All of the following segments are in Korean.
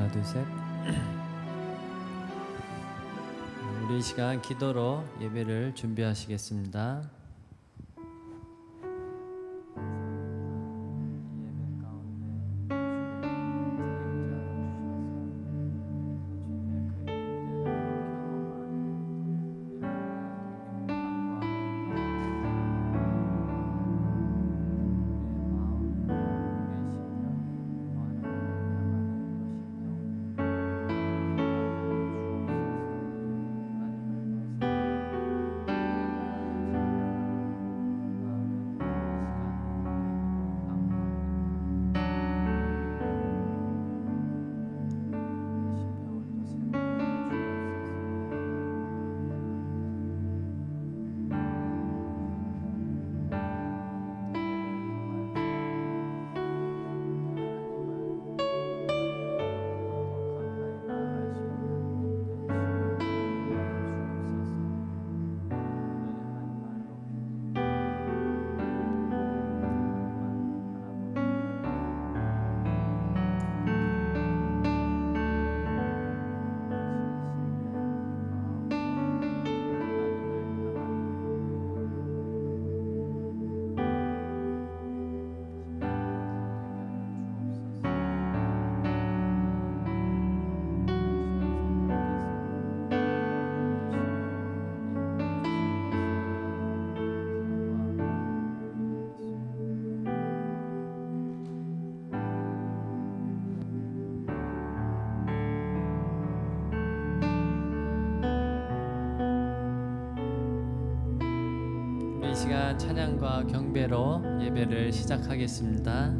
하나 둘 셋. 우리 이 시간 기도로 예배를 준비하시겠습니다. 이 시간 찬양과 경배로 예배를 시작하겠습니다.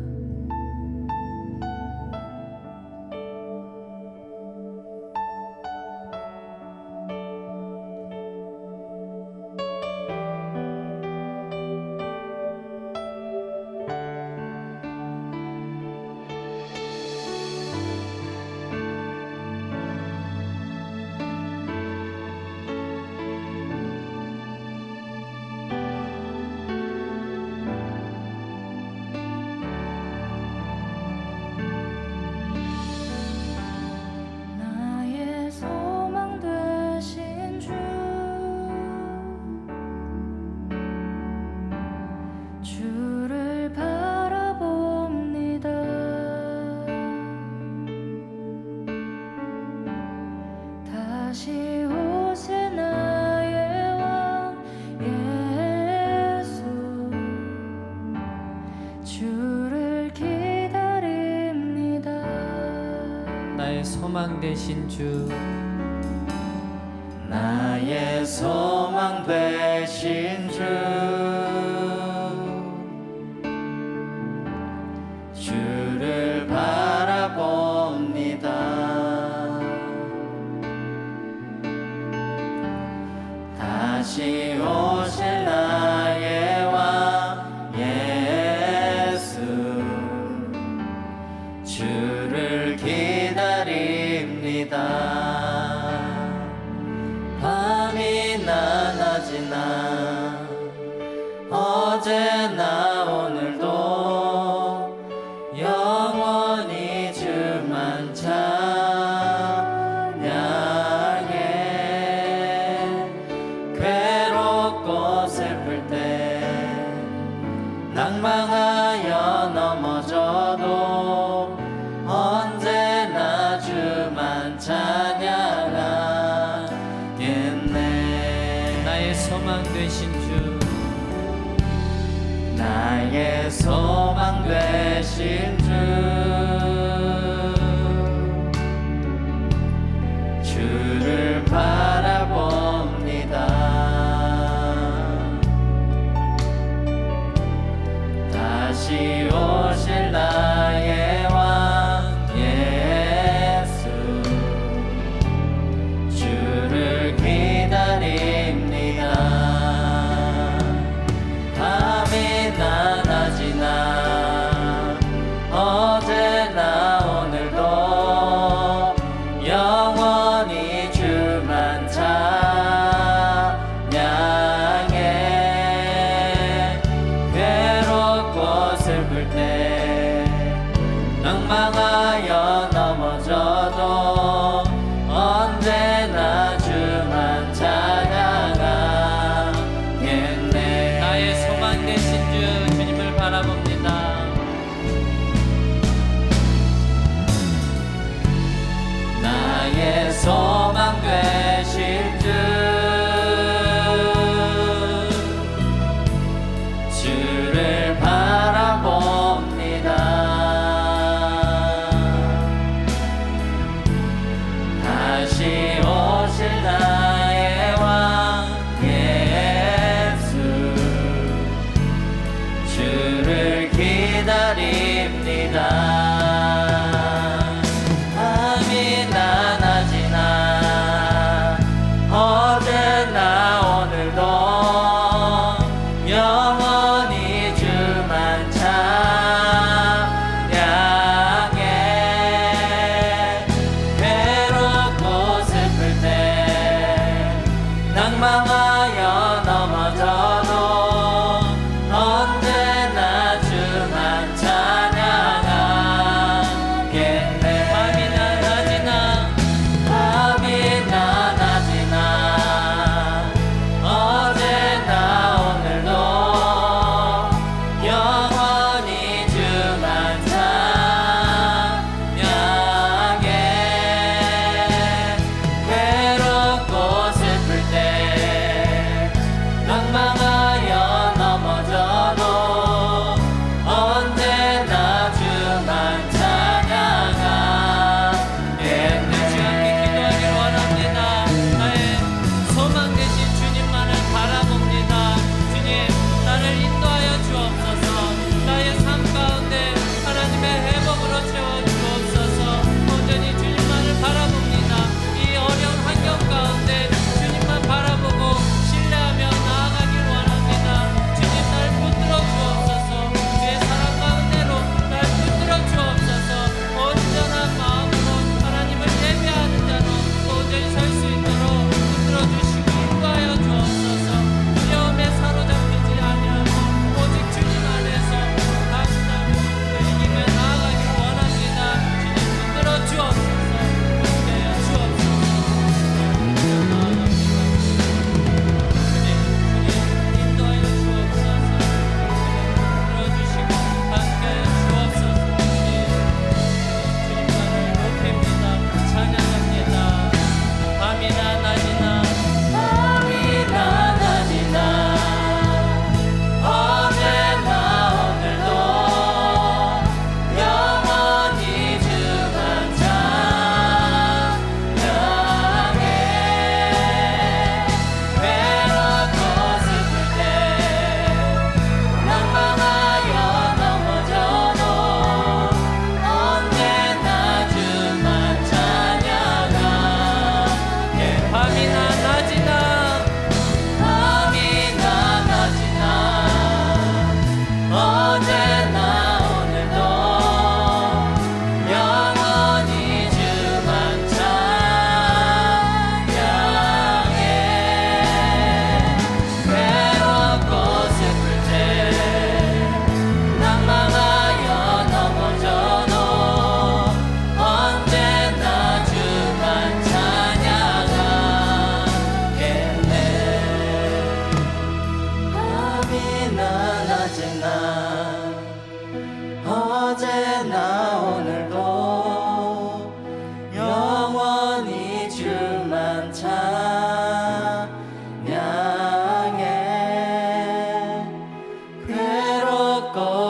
소망 되신 주, 나의 소망 되신 주, 주를 바라봅니다. 다시 오실 나의 왕 예수, 주를 기다립니다. 밤이나 낮이나 어제나 오늘도 영원히 주만 찬양해. 괴롭고 슬플 때 낭망하여 넘어져도 언제나 주만 찬양하겠네. 나의 소망 되신 주, 나의 소망 되신 주, 주를 바라봅니다. 다시 오실 나의 왕 예수, 주를 기다립니다. 밤이나 낮이나 어제나 오늘도 영원히 주만 찬양해. 괴롭고 슬플 때 낭망하여 넘어져도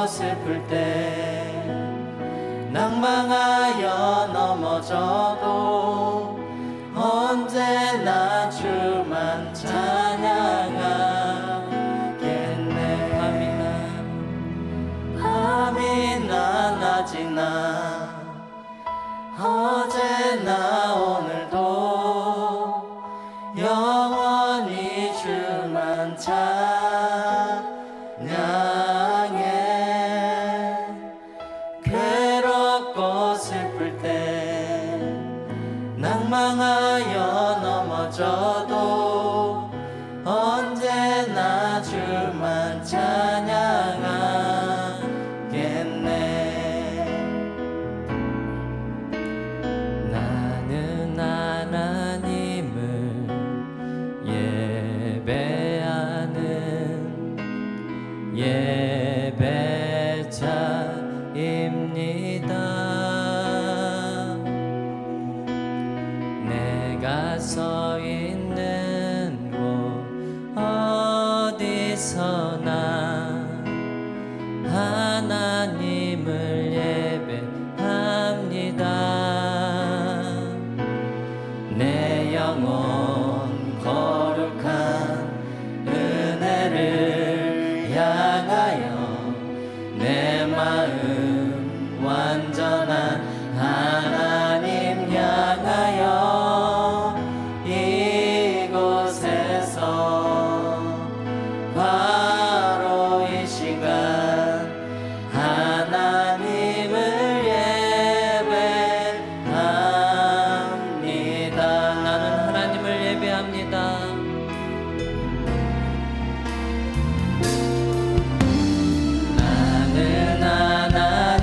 슬플 때 낭망하여 넘어져도 언제나 주만 찬양하겠네. 밤이나 낮이나 어제나 오늘도 영원히 주만 찬양해. 괴롭고 슬플 때 낭망하여 넘어져도 언제나 주만 찬양하겠네. 나는 하나님을 예배하는 예배자입니다. 내가 서 있는 곳 어디서나 하나님을 예배합니다. 내 영혼 거룩한 은혜를 향하여 내 마음 완전한 하나님 향하여 이곳에서 바로 이 시간 하나님을 예배합니다. 나는 하나님을 예배합니다. 나는 하나님을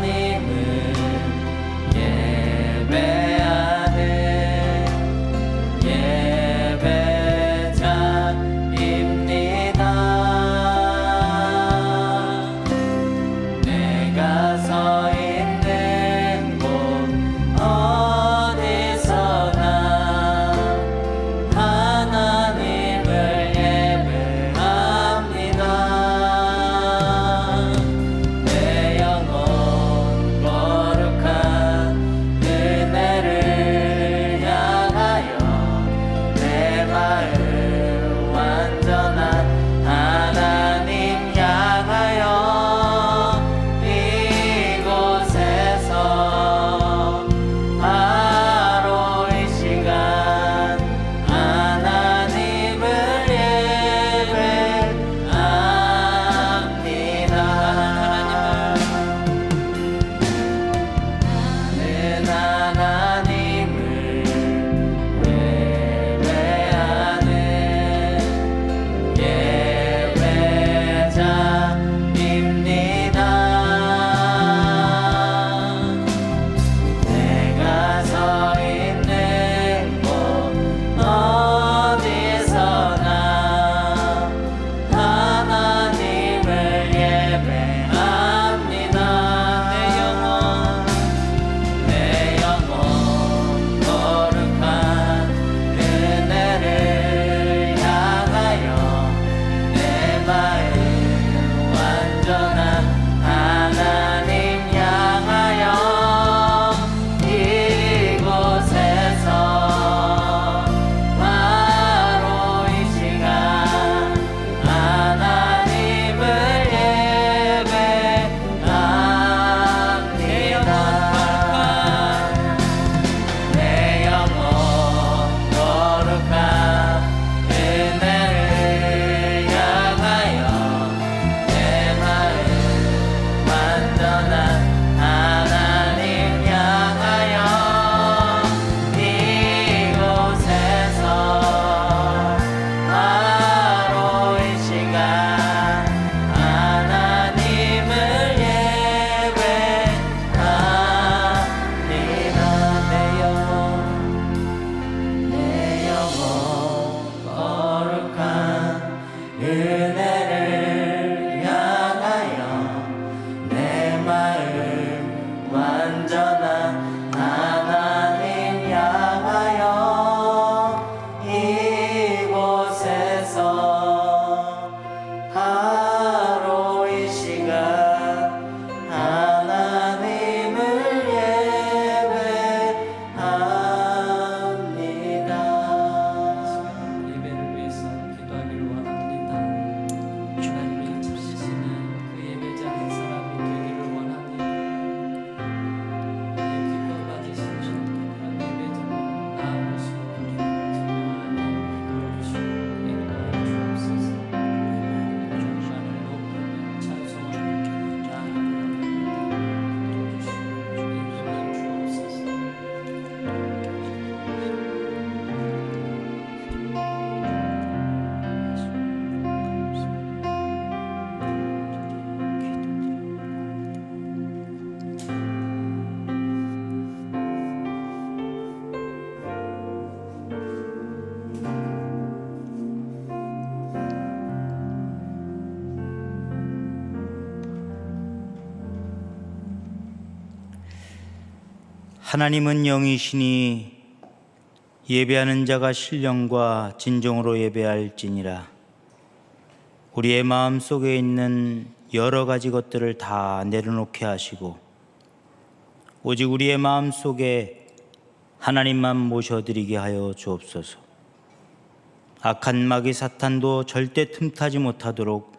하나님은 영이시니 예배하는 자가 신령과 진정으로 예배할지니라. 우리의 마음 속에 있는 여러 가지 것들을 다 내려놓게 하시고 오직 우리의 마음 속에 하나님만 모셔드리게 하여 주옵소서. 악한 마귀 사탄도 절대 틈타지 못하도록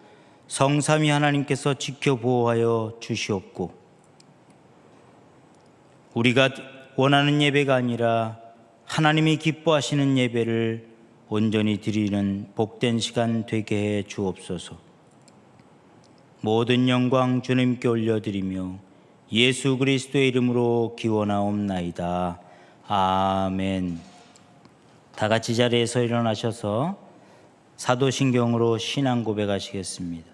성삼위 하나님께서 지켜 보호하여 주시옵고, 우리가 원하는 예배가 아니라 하나님이 기뻐하시는 예배를 온전히 드리는 복된 시간 되게 해 주옵소서. 모든 영광 주님께 올려드리며 예수 그리스도의 이름으로 기원하옵나이다. 아멘. 다 같이 자리에서 일어나셔서 사도신경으로 신앙 고백하시겠습니다.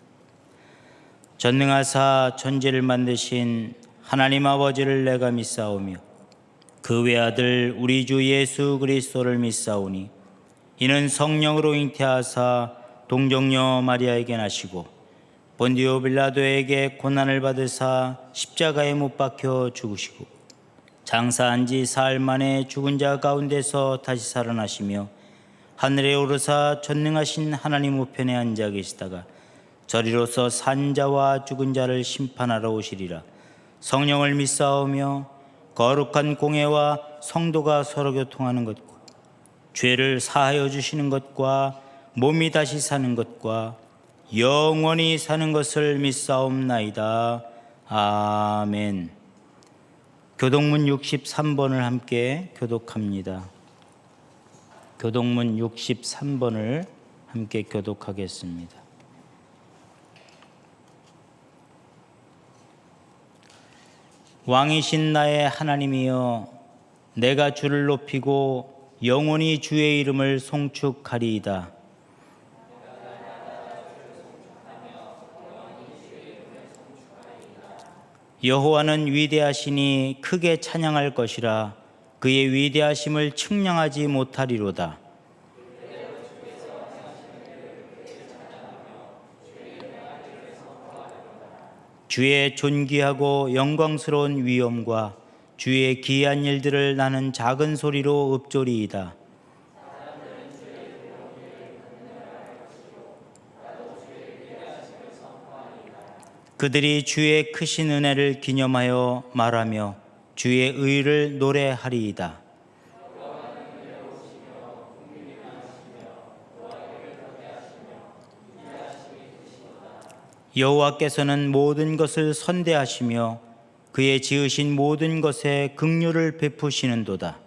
전능하사 천지를 만드신 하나님 아버지를 내가 믿사오며 그 외아들 우리 주 예수 그리스도를 믿사오니 이는 성령으로 잉태하사 동정녀 마리아에게 나시고 본디오 빌라도에게 고난을 받으사 십자가에 못 박혀 죽으시고 장사한 지 사흘 만에 죽은 자 가운데서 다시 살아나시며 하늘에 오르사 전능하신 하나님 우편에 앉아 계시다가 저리로서 산 자와 죽은 자를 심판하러 오시리라. 성령을 믿사오며 거룩한 공회와 성도가 서로 교통하는 것과 죄를 사하여 주시는 것과 몸이 다시 사는 것과 영원히 사는 것을 믿사옵나이다. 아멘. 교독문 63번을 함께 교독합니다. 교독문 63번을 함께 교독하겠습니다. 왕이신 나의 하나님이여, 내가 주를 높이고 영원히 주의 이름을 송축하리이다. 여호와는 위대하시니 크게 찬양할 것이라. 그의 위대하심을 측량하지 못하리로다. 주의 존귀하고 영광스러운 위엄과 주의 기이한 일들을 나는 작은 소리로 읊조리이다. 그들이 주의 크신 은혜를 기념하여 말하며 주의 의를 노래하리이다. 여호와께서는 모든 것을 선대하시며 그의 지으신 모든 것에 긍휼을 베푸시는도다.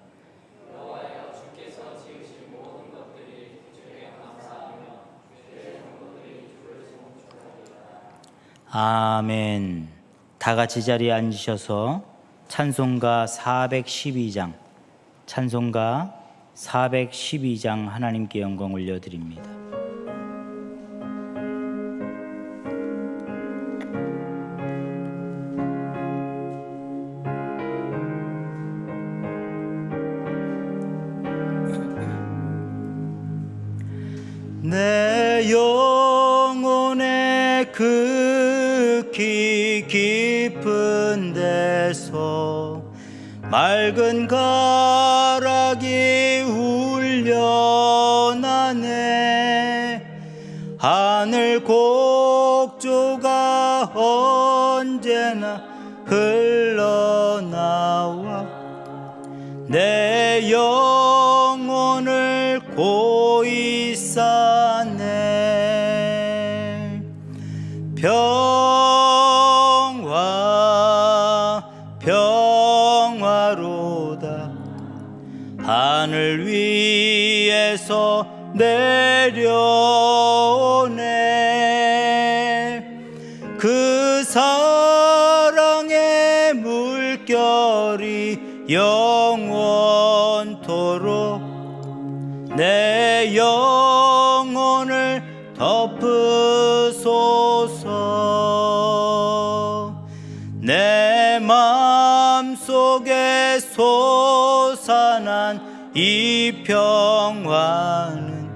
아멘. 다 같이 자리에 앉으셔서 찬송가 412장, 찬송가 412장 하나님께 영광 올려드립니다. 내 영혼의 극히 깊은 데서 맑은 가락이 울려나네. 하늘 곡조가 언제나 흘러나와 내 영혼을 고이 싸네. 평화 평화로다. 하늘 위에서 내려오네. 그 사랑의 물결이 영원토록 내 영혼을 덮으소서. 내 마음속에 솟아난 이 평화는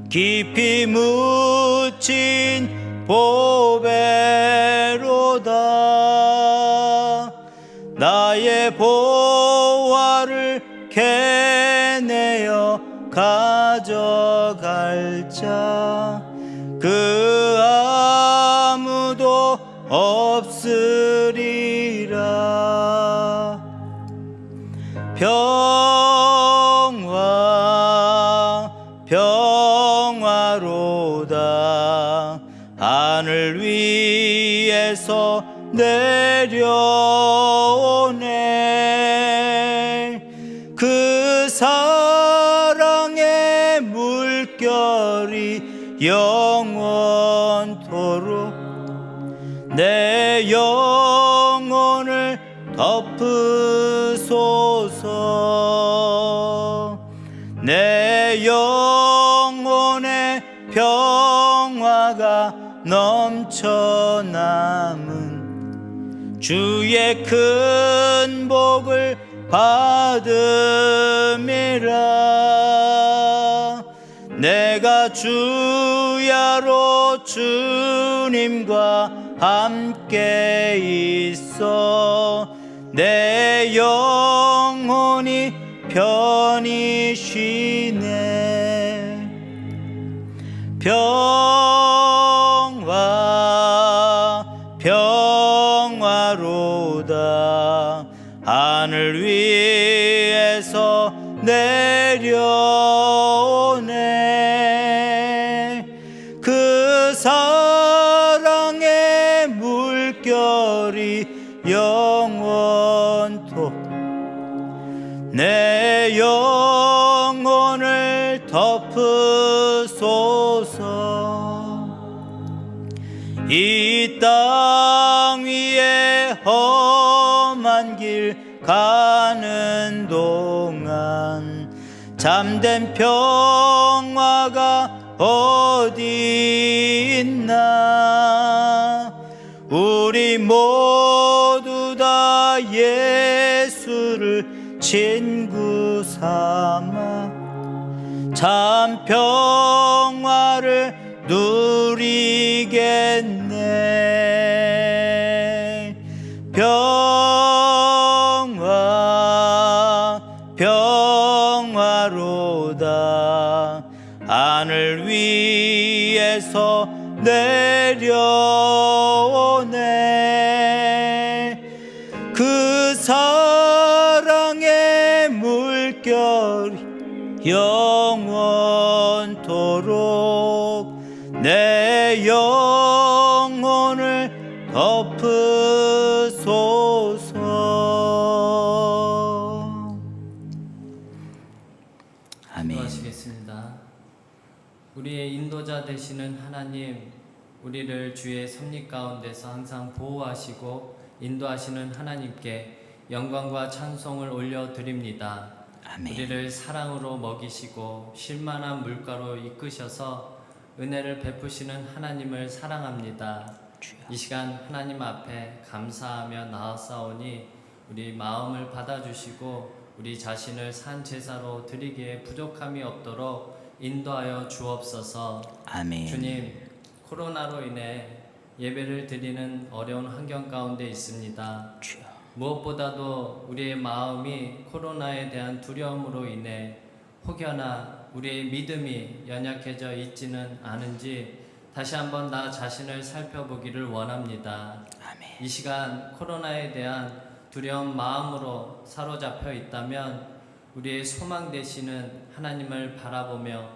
깊이 묻힌 보배로다. 나의 보화를 캐내어 가져갈 자 그 아무도 없으리라. 평화 평화로다. 하늘 위에서 내려오네. 그 사랑의 물결이 영원토록 내 영혼을 덮으소서. 내 영혼의 평화가 넘쳐남은 주의 큰 복을 받음이라. 내가 주야로 주님과 함께 있어 내 영혼이 편히 쉬네. 평화 평화로다. 하늘 위에서 내려오네. 그 사랑의 물결이 영원토록 내 영혼을 덮으소서. 이 땅 위에 험한 길 가는 동안 참된 평화가 어디 있나. 우리 모두 다 예수를 친구 삼아 참 평화를 누리겠네. 평화 평화로다. 하늘 위에서 내려오네. 그 사랑의 물결이 영원토록 내 영혼을 덮으소서. 아멘. 기도하시겠습니다. 우리의 인도자 되시는 하나님, 우리를 주의 섭리 가운데서 항상 보호하시고 인도하시는 하나님께 영광과 찬송을 올려드립니다. 아멘. 우리를 사랑으로 먹이시고 쉴만한 물가로 이끄셔서 은혜를 베푸시는 하나님을 사랑합니다. 이 시간 하나님 앞에 감사하며 나아싸우니 우리 마음을 받아주시고 우리 자신을 산 제사로 드리기에 부족함이 없도록 인도하여 주옵소서. 아멘. 주님, 코로나로 인해 예배를 드리는 어려운 환경 가운데 있습니다. 주여. 무엇보다도 우리의 마음이 코로나에 대한 두려움으로 인해 혹여나 우리의 믿음이 연약해져 있지는 않은지 다시 한번 나 자신을 살펴보기를 원합니다. 아멘. 이 시간 코로나에 대한 두려운 마음으로 사로잡혀 있다면 우리의 소망 되시는 하나님을 바라보며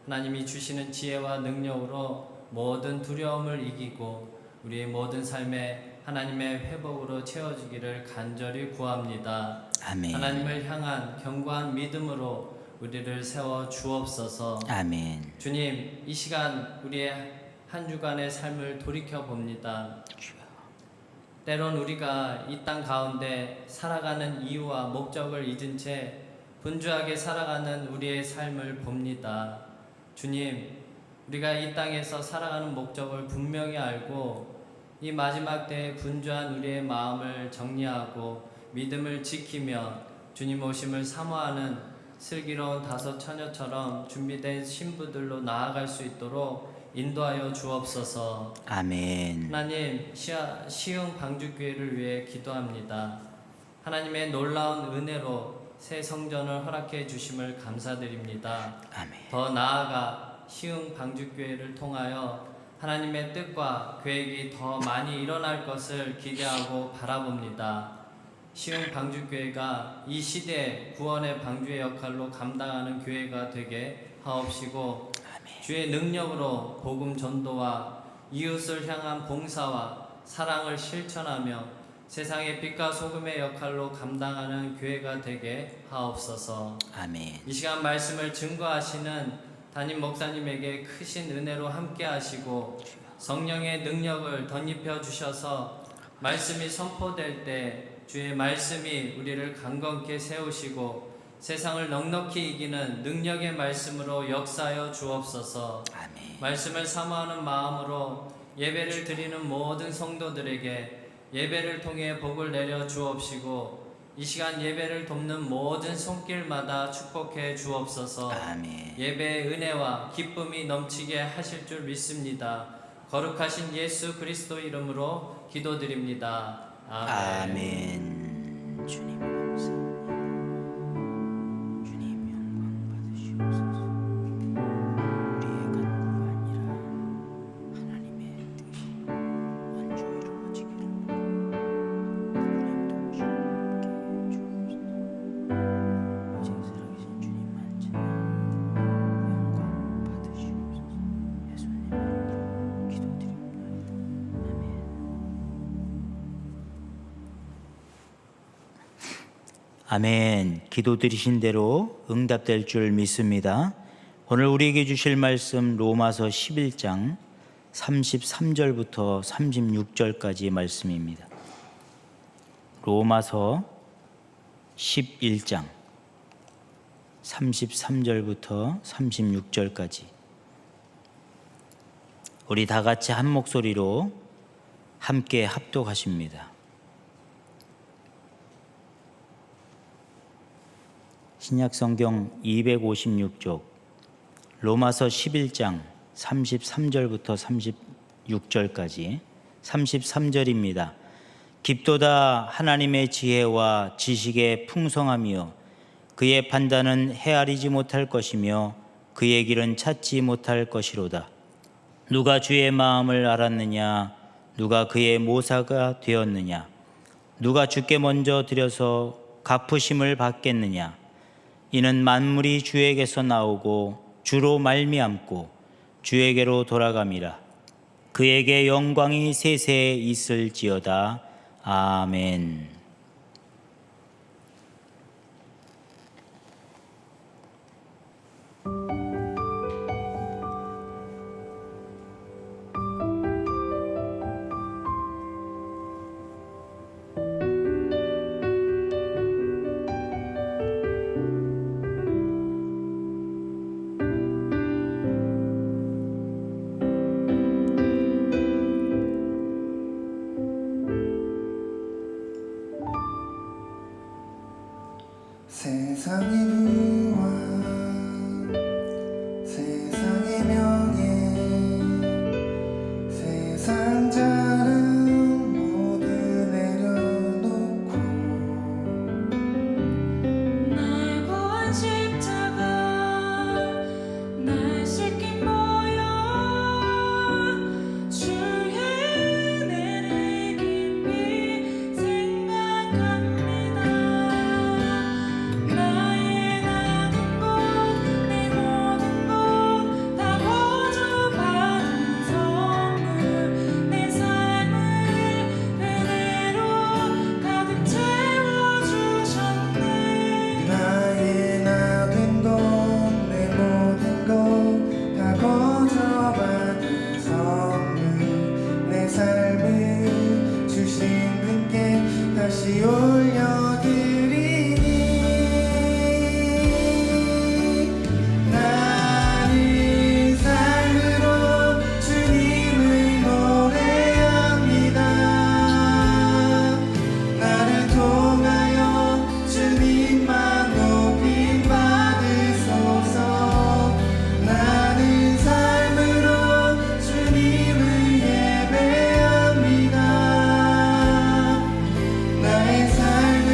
하나님이 주시는 지혜와 능력으로 모든 두려움을 이기고 우리의 모든 삶에 하나님의 회복으로 채워주기를 간절히 구합니다. 아멘. 하나님을 향한 견고한 믿음으로 우리를 세워 주옵소서. 아멘. 주님, 이 시간 우리의 한 주간의 삶을 돌이켜 봅니다. 주여. 때론 우리가 이 땅 가운데 살아가는 이유와 목적을 잊은 채 분주하게 살아가는 우리의 삶을 봅니다. 주님, 우리가 이 땅에서 살아가는 목적을 분명히 알고 이 마지막 때에 분주한 우리의 마음을 정리하고 믿음을 지키며 주님 오심을 사모하는 슬기로운 다섯 처녀처럼 준비된 신부들로 나아갈 수 있도록 인도하여 주옵소서. 아멘. 하나님, 시흥 방주교회를 위해 기도합니다. 하나님의 놀라운 은혜로 새 성전을 허락해 주심을 감사드립니다. 아멘. 더 나아가 시흥 방주교회를 통하여 하나님의 뜻과 계획이 더 많이 일어날 것을 기대하고 바라봅니다. 시흥 방주교회가 이 시대에 구원의 방주의 역할로 감당하는 교회가 되게 하옵시고 주의 능력으로 복음 전도와 이웃을 향한 봉사와 사랑을 실천하며 세상의 빛과 소금의 역할로 감당하는 교회가 되게 하옵소서. 아멘. 이 시간 말씀을 증거하시는 담임 목사님에게 크신 은혜로 함께 하시고 성령의 능력을 덧입혀 주셔서 말씀이 선포될 때 주의 말씀이 우리를 강건케 세우시고 세상을 넉넉히 이기는 능력의 말씀으로 역사하여 주옵소서. 아멘. 말씀을 사모하는 마음으로 예배를 드리는 모든 성도들에게 예배를 통해 복을 내려 주옵시고 이 시간 예배를 돕는 모든 손길마다 축복해 주옵소서. 아멘. 예배의 은혜와 기쁨이 넘치게 하실 줄 믿습니다. 거룩하신 예수 그리스도 이름으로 기도드립니다. 아멘. 아멘. 주님 감사합니다. 주님 영광 받으시옵소서. 우리의 간구가 아니라 하나님의 뜻이 먼저 이루어지기를 하나님 도우시고 함께 주옵소서. 이제 살아계신 주님만 찬양 영광 받으시옵소서. 예수님 이름으로 기도드립니다. 아멘. 아멘. 기도 드리신 대로 응답될 줄 믿습니다. 오늘 우리에게 주실 말씀 로마서 11장 33절부터 36절까지 말씀입니다. 로마서 11장 33절부터 36절까지 우리 다 같이 한 목소리로 함께 합독하십니다. 신약성경 256쪽 로마서 11장 33절부터 36절까지 33절입니다. 깊도다 하나님의 지혜와 지식의 풍성함이요 그의 판단은 헤아리지 못할 것이며 그의 길은 찾지 못할 것이로다. 누가 주의 마음을 알았느냐? 누가 그의 모사가 되었느냐? 누가 주께 먼저 드려서 갚으심을 받겠느냐? 이는 만물이 주에게서 나오고 주로 말미암고 주에게로 돌아감이라. 그에게 영광이 세세에 있을지어다. 아멘. 세상의 부와 세상의 명예 세상 자랑 모두 내려놓고 날 구한 십자가 날 씻긴 보혈 주의 은혜를 깊이 생각합니다. 나의 나는 것 내 모든 것 다 거저받은 선물 내 삶을 은혜로 가득 채워주셨네. 나의 나 된 것 내 모든 것 다 거저받은 선물 내 삶을 주신 분께 다시 올려드리니 나는 삶으로 주님을 노래합니다. 나를 통하여 주님만 높임 받으소서. 나는 삶으로 주님을 예배합니다. 나의 삶을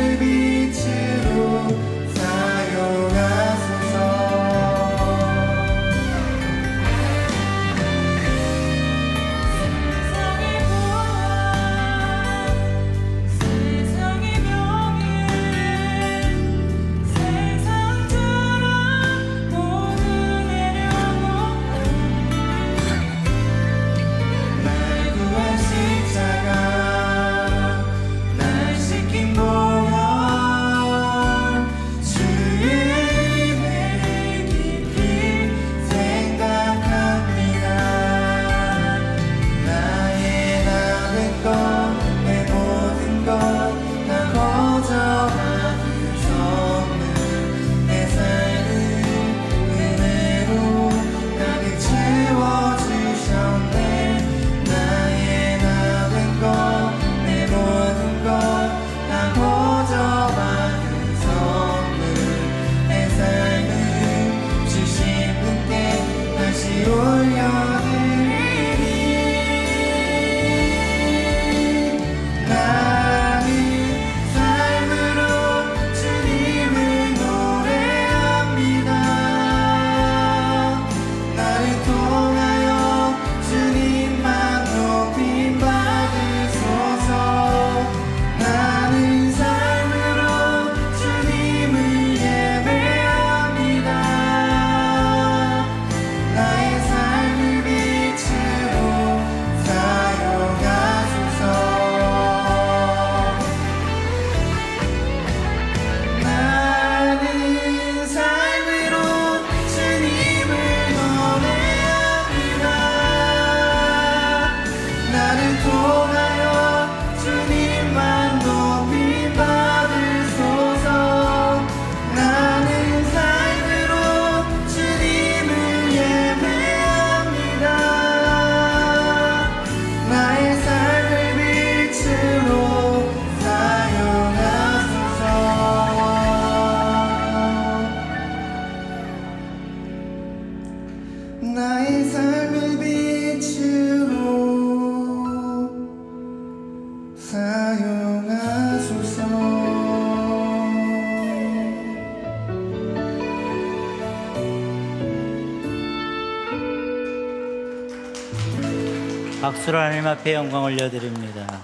박수로 하나님 앞에 영광 올려드립니다.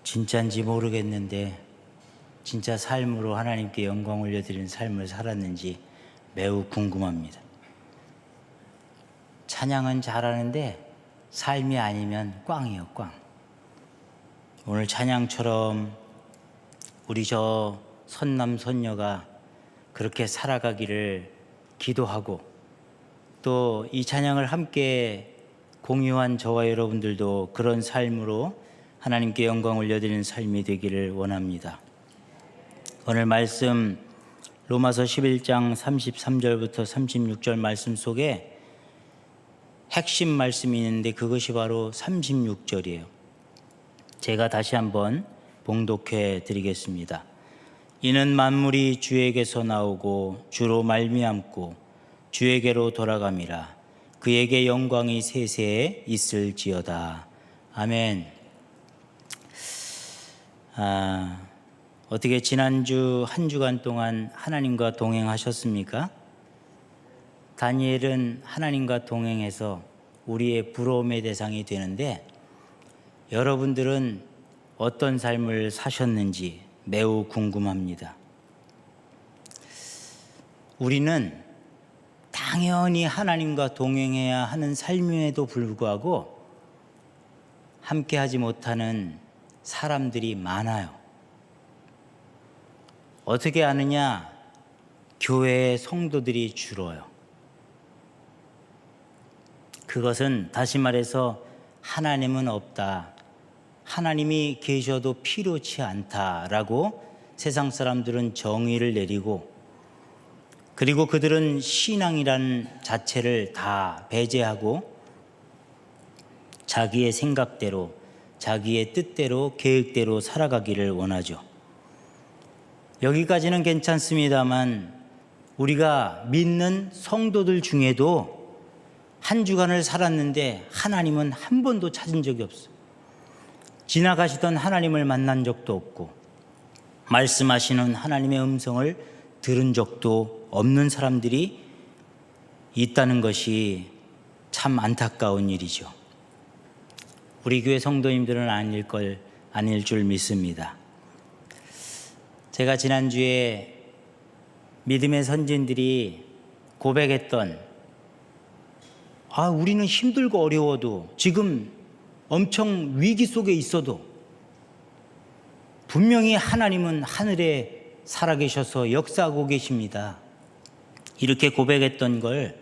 진짜인지 모르겠는데 진짜 삶으로 하나님께 영광 올려드리는 삶을 살았는지 매우 궁금합니다. 찬양은 잘하는데 삶이 아니면 꽝이에요, 꽝. 오늘 찬양처럼 우리 저 선남 선녀가 그렇게 살아가기를 기도하고 또 이 찬양을 함께 공유한 저와 여러분들도 그런 삶으로 하나님께 영광 올려드리는 삶이 되기를 원합니다. 오늘 말씀 로마서 11장 33절부터 36절 말씀 속에 핵심 말씀이 있는데 그것이 바로 36절이에요. 제가 다시 한번 봉독해 드리겠습니다. 이는 만물이 주에게서 나오고 주로 말미암고 주에게로 돌아감이라. 그에게 영광이 세세에 있을지어다. 아멘. 어떻게 지난주 한 주간 동안 하나님과 동행하셨습니까? 다니엘은 하나님과 동행해서 우리의 부러움의 대상이 되는데 여러분들은 어떤 삶을 사셨는지 매우 궁금합니다. 우리는 당연히 하나님과 동행해야 하는 삶임에도 불구하고 함께하지 못하는 사람들이 많아요. 어떻게 아느냐? 교회의 성도들이 줄어요. 그것은 다시 말해서 하나님은 없다, 하나님이 계셔도 필요치 않다라고 세상 사람들은 정의를 내리고, 그리고 그들은 신앙이라는 자체를 다 배제하고 자기의 생각대로, 자기의 뜻대로, 계획대로 살아가기를 원하죠. 여기까지는 괜찮습니다만 우리가 믿는 성도들 중에도 한 주간을 살았는데 하나님은 한 번도 찾은 적이 없어요. 지나가시던 하나님을 만난 적도 없고 말씀하시는 하나님의 음성을 들은 적도 없는 사람들이 있다는 것이 참 안타까운 일이죠. 우리 교회 성도님들은 아닐 줄 믿습니다. 제가 지난주에 믿음의 선진들이 고백했던 우리는 힘들고 어려워도 지금 엄청 위기 속에 있어도 분명히 하나님은 하늘에 살아계셔서 역사하고 계십니다. 이렇게 고백했던 걸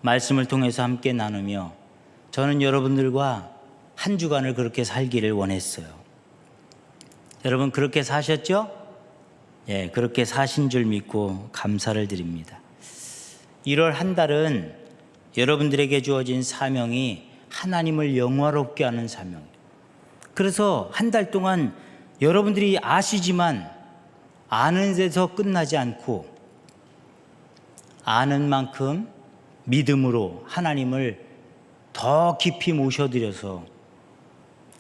말씀을 통해서 함께 나누며 저는 여러분들과 한 주간을 그렇게 살기를 원했어요. 여러분 그렇게 사셨죠? 예, 그렇게 사신 줄 믿고 감사를 드립니다. 1월 한 달은 여러분들에게 주어진 사명이 하나님을 영화롭게 하는 사명이에요. 그래서 한 달 동안 여러분들이 아시지만 아는 데서 끝나지 않고 아는 만큼 믿음으로 하나님을 더 깊이 모셔드려서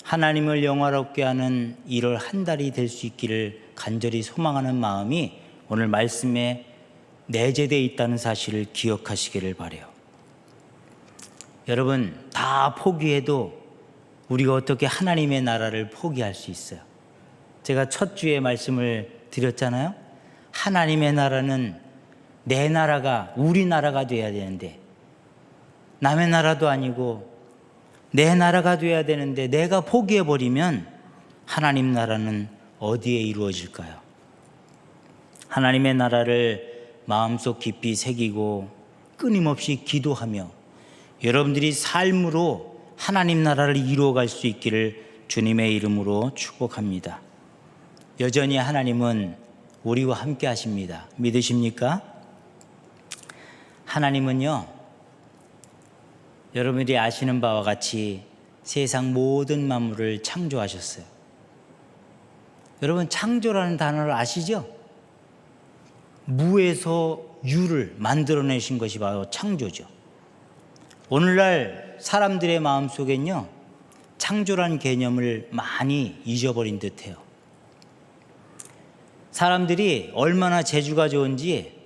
하나님을 영화롭게 하는 1월 한 달이 될 수 있기를 간절히 소망하는 마음이 오늘 말씀에 내재되어 있다는 사실을 기억하시기를 바라요. 여러분 다 포기해도 우리가 어떻게 하나님의 나라를 포기할 수 있어요? 제가 첫 주에 말씀을 드렸잖아요. 하나님의 나라는 내 나라가 우리 나라가 돼야 되는데 남의 나라도 아니고 내 나라가 돼야 되는데 내가 포기해버리면 하나님 나라는 어디에 이루어질까요? 하나님의 나라를 마음속 깊이 새기고 끊임없이 기도하며 여러분들이 삶으로 하나님 나라를 이루어갈 수 있기를 주님의 이름으로 축복합니다. 여전히 하나님은 우리와 함께 하십니다. 믿으십니까? 하나님은요, 여러분들이 아시는 바와 같이 세상 모든 만물을 창조하셨어요. 여러분 창조라는 단어를 아시죠? 무에서 유를 만들어내신 것이 바로 창조죠. 오늘날 사람들의 마음속엔요, 창조라는 개념을 많이 잊어버린 듯해요. 사람들이 얼마나 재주가 좋은지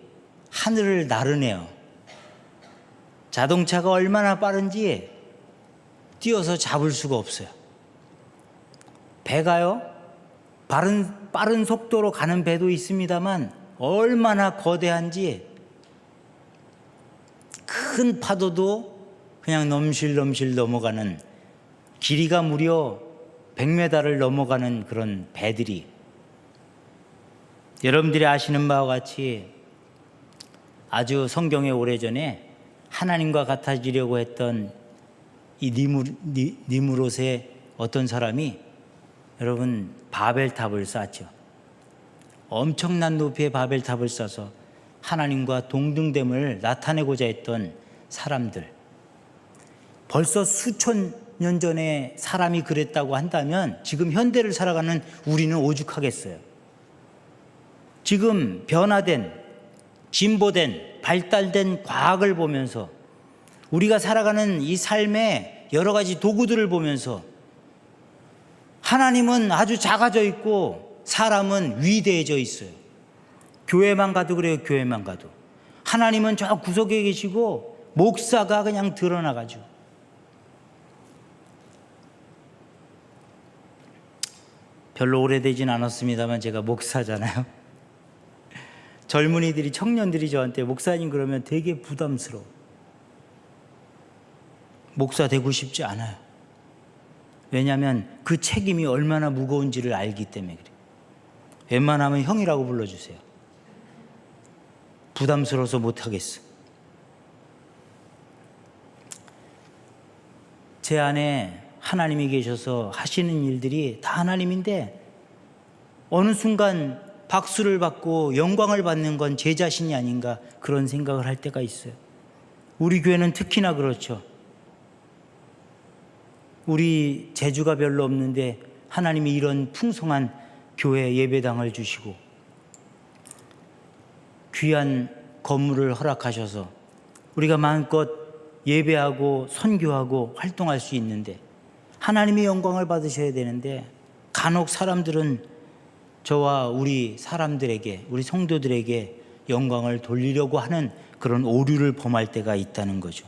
하늘을 나르네요. 자동차가 얼마나 빠른지 뛰어서 잡을 수가 없어요. 배가요, 빠른 속도로 가는 배도 있습니다만 얼마나 거대한지 큰 파도도 그냥 넘실넘실 넘어가는, 길이가 무려 100m를 넘어가는 그런 배들이, 여러분들이 아시는 바와 같이 아주 성경에 오래전에 하나님과 같아지려고 했던 이 니무롯의 어떤 사람이 여러분 바벨탑을 쌓죠. 엄청난 높이의 바벨탑을 쌓아서 하나님과 동등됨을 나타내고자 했던 사람들, 벌써 수천 년 전에 사람이 그랬다고 한다면 지금 현대를 살아가는 우리는 오죽하겠어요. 지금 변화된, 진보된, 발달된 과학을 보면서 우리가 살아가는 이 삶의 여러 가지 도구들을 보면서 하나님은 아주 작아져 있고 사람은 위대해져 있어요. 교회만 가도 그래요. 교회만 가도 하나님은 저 구석에 계시고 목사가 그냥 드러나가지고, 별로 오래되진 않았습니다만 제가 목사잖아요. 젊은이들이, 청년들이 저한테 목사님 그러면 되게 부담스러워. 목사 되고 싶지 않아요. 왜냐하면 그 책임이 얼마나 무거운지를 알기 때문에 그래요. 웬만하면 형이라고 불러주세요. 부담스러워서 못하겠어. 제 안에 하나님이 계셔서 하시는 일들이 다 하나님인데 어느 순간 박수를 받고 영광을 받는 건 제 자신이 아닌가, 그런 생각을 할 때가 있어요. 우리 교회는 특히나 그렇죠. 우리 재주가 별로 없는데 하나님이 이런 풍성한 교회 예배당을 주시고 귀한 건물을 허락하셔서 우리가 마음껏 예배하고 선교하고 활동할 수 있는데, 하나님의 영광을 받으셔야 되는데 간혹 사람들은 저와 우리 사람들에게, 우리 성도들에게 영광을 돌리려고 하는 그런 오류를 범할 때가 있다는 거죠.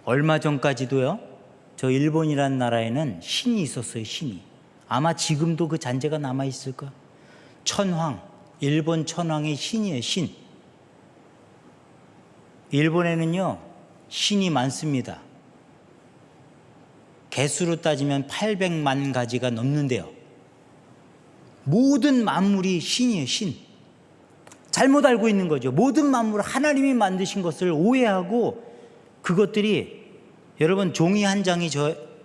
얼마 전까지도요, 저 일본이라는 나라에는 신이 있었어요. 신이. 아마 지금도 그 잔재가 남아있을 거예요. 천황, 일본 천황의 신이에요. 신. 일본에는요 신이 많습니다. 개수로 따지면 800만 가지가 넘는데요, 모든 만물이 신이에요. 신. 잘못 알고 있는 거죠. 모든 만물을 하나님이 만드신 것을 오해하고, 그것들이 여러분 종이 한 장이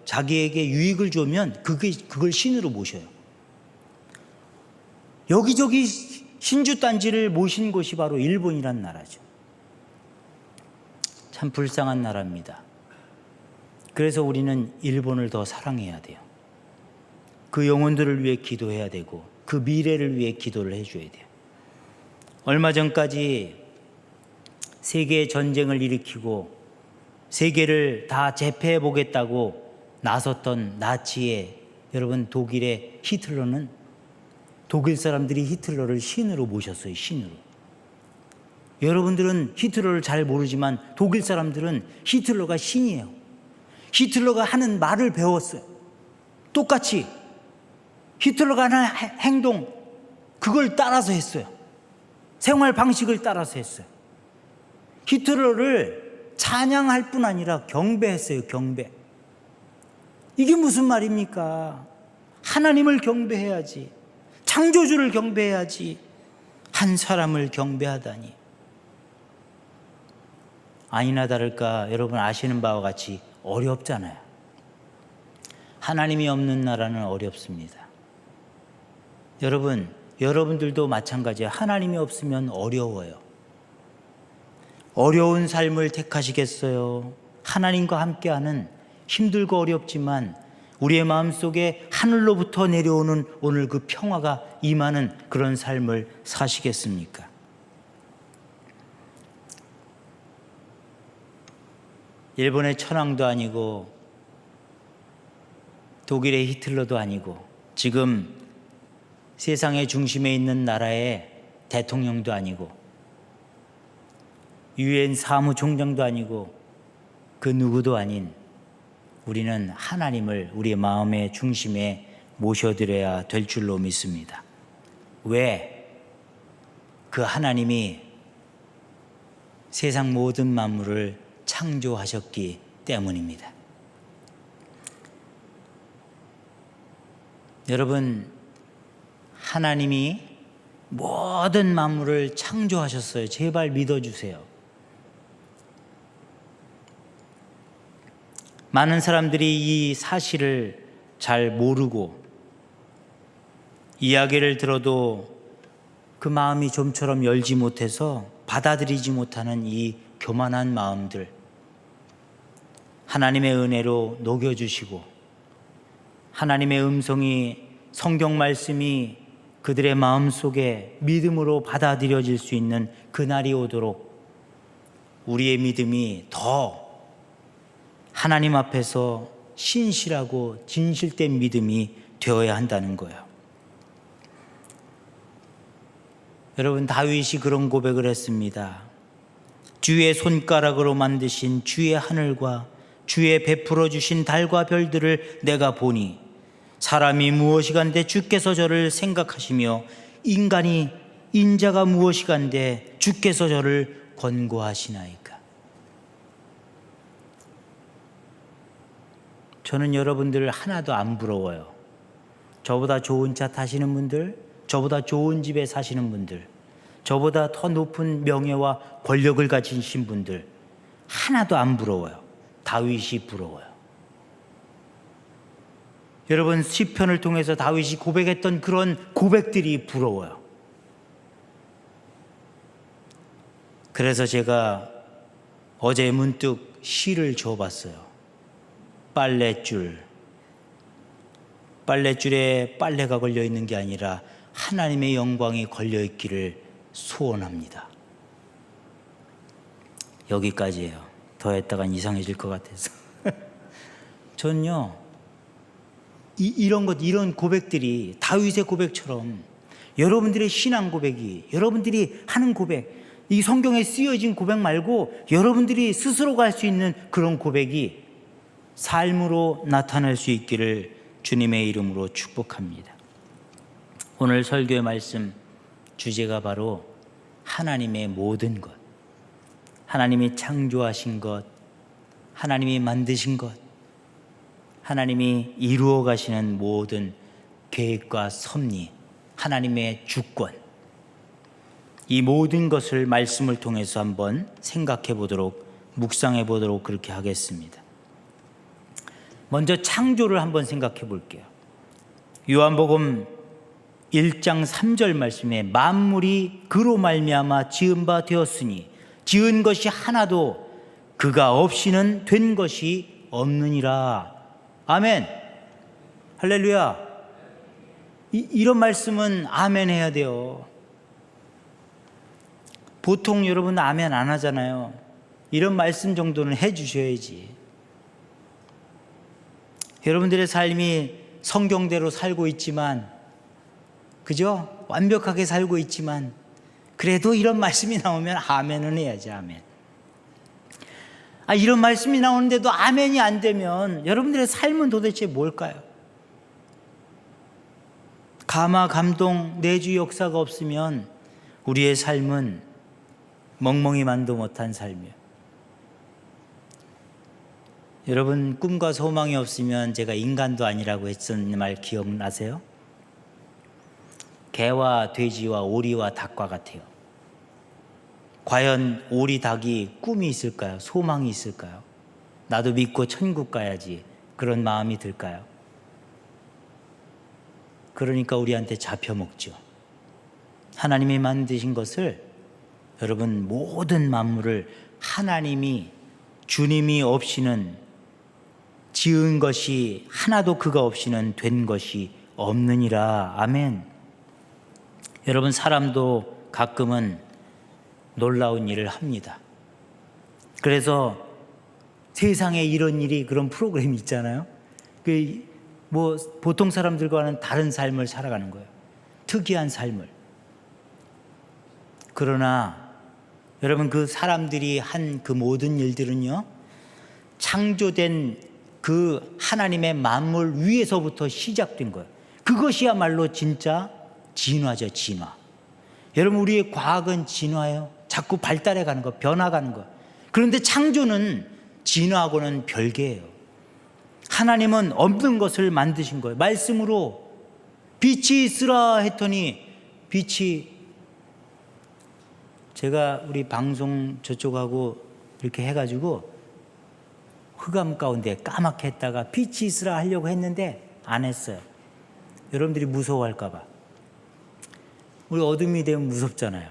자기에게 유익을 주면 그걸 신으로 모셔요. 여기저기 신주단지를 모신 곳이 바로 일본이란 나라죠. 참 불쌍한 나라입니다. 그래서 우리는 일본을 더 사랑해야 돼요. 그 영혼들을 위해 기도해야 되고 그 미래를 위해 기도를 해줘야 돼요. 얼마 전까지 세계 전쟁을 일으키고 세계를 다 제패해 보겠다고 나섰던 나치의, 여러분 독일의 히틀러는, 독일 사람들이 히틀러를 신으로 모셨어요. 신으로. 여러분들은 히틀러를 잘 모르지만 독일 사람들은 히틀러가 신이에요. 히틀러가 하는 말을 배웠어요. 똑같이 히틀러가 하는 행동, 그걸 따라서 했어요. 생활 방식을 따라서 했어요. 히틀러를 찬양할 뿐 아니라 경배했어요. 경배. 이게 무슨 말입니까? 하나님을 경배해야지, 창조주를 경배해야지, 한 사람을 경배하다니. 아니나 다를까 여러분 아시는 바와 같이 어렵잖아요. 하나님이 없는 나라는 어렵습니다. 여러분들도 마찬가지예요. 하나님이 없으면 어려워요. 어려운 삶을 택하시겠어요? 하나님과 함께하는, 힘들고 어렵지만 우리의 마음속에 하늘로부터 내려오는 오늘 그 평화가 임하는 그런 삶을 사시겠습니까? 일본의 천황도 아니고 독일의 히틀러도 아니고 지금 세상의 중심에 있는 나라의 대통령도 아니고 유엔 사무총장도 아니고 그 누구도 아닌 우리는 하나님을 우리의 마음의 중심에 모셔드려야 될 줄로 믿습니다. 왜? 그 하나님이 세상 모든 만물을 창조하셨기 때문입니다. 여러분, 하나님이 모든 만물을 창조하셨어요. 제발 믿어주세요. 많은 사람들이 이 사실을 잘 모르고 이야기를 들어도 그 마음이 좀처럼 열지 못해서 받아들이지 못하는 이 교만한 마음들, 하나님의 은혜로 녹여주시고 하나님의 음성이, 성경 말씀이 그들의 마음속에 믿음으로 받아들여질 수 있는 그날이 오도록 우리의 믿음이 더 하나님 앞에서 신실하고 진실된 믿음이 되어야 한다는 거예요. 여러분, 다윗이 그런 고백을 했습니다. 주의 손가락으로 만드신 주의 하늘과 주의 베풀어 주신 달과 별들을 내가 보니 사람이 무엇이간데 주께서 저를 생각하시며 인자가 무엇이간데 주께서 저를 권고하시나이까. 저는 여러분들 하나도 안 부러워요. 저보다 좋은 차 타시는 분들, 저보다 좋은 집에 사시는 분들, 저보다 더 높은 명예와 권력을 가지신 분들 하나도 안 부러워요. 다윗이 부러워요. 여러분, 시편을 통해서 다윗이 고백했던 그런 고백들이 부러워요. 그래서 제가 어제 문득 시를 줘봤어요. 빨랫줄에 빨래가 걸려 있는 게 아니라 하나님의 영광이 걸려 있기를 소원합니다. 여기까지예요. 더 했다간 이상해질 것 같아서. 전요, 이런 고백들이 다윗의 고백처럼 여러분들의 신앙 고백이, 여러분들이 하는 고백, 이 성경에 쓰여진 고백 말고 여러분들이 스스로가 할 수 있는 그런 고백이 삶으로 나타날 수 있기를 주님의 이름으로 축복합니다. 오늘 설교의 말씀 주제가 바로 하나님의 모든 것, 하나님이 창조하신 것, 하나님이 만드신 것, 하나님이 이루어 가시는 모든 계획과 섭리, 하나님의 주권, 이 모든 것을 말씀을 통해서 한번 생각해 보도록, 묵상해 보도록 그렇게 하겠습니다. 먼저 창조를 한번 생각해 볼게요. 요한복음 1장 3절 말씀에 만물이 그로 말미암아 지은 바 되었으니 지은 것이 하나도 그가 없이는 된 것이 없느니라. 아멘. 할렐루야. 이런 말씀은 아멘 해야 돼요. 보통 여러분 아멘 안 하잖아요. 이런 말씀 정도는 해 주셔야지. 여러분들의 삶이 성경대로 살고 있지만, 그죠? 완벽하게 살고 있지만 그래도 이런 말씀이 나오면 아멘은 해야지. 아멘. 이런 말씀이 나오는데도 아멘이 안 되면 여러분들의 삶은 도대체 뭘까요? 감화, 감동, 내주 역사가 없으면 우리의 삶은 멍멍이만도 못한 삶이에요. 여러분, 꿈과 소망이 없으면 제가 인간도 아니라고 했던 말 기억나세요? 개와 돼지와 오리와 닭과 같아요. 과연 오리, 닭이 꿈이 있을까요? 소망이 있을까요? 나도 믿고 천국 가야지, 그런 마음이 들까요? 그러니까 우리한테 잡혀먹죠. 하나님이 만드신 것을, 여러분, 모든 만물을 하나님이, 주님이 없이는, 지은 것이 하나도 그가 없이는 된 것이 없느니라. 아멘. 여러분, 사람도 가끔은 놀라운 일을 합니다. 그래서 세상에 이런 일이, 그런 프로그램이 있잖아요. 보통 사람들과는 다른 삶을 살아가는 거예요. 특이한 삶을. 그러나 여러분, 그 사람들이 한 그 모든 일들은요, 창조된 그 하나님의 만물 위에서부터 시작된 거예요. 그것이야말로 진짜 진화죠, 진화. 여러분, 우리의 과학은 진화예요. 자꾸 발달해 가는 거, 변화가는 거. 그런데 창조는 진화하고는 별개예요. 하나님은 없는 것을 만드신 거예요. 말씀으로 빛이 있으라 했더니 빛이, 제가 우리 방송 저쪽하고 이렇게 해가지고 흑암 가운데 까맣게 했다가 빛이 있으라 하려고 했는데 안 했어요. 여러분들이 무서워할까 봐. 우리 어둠이 되면 무섭잖아요.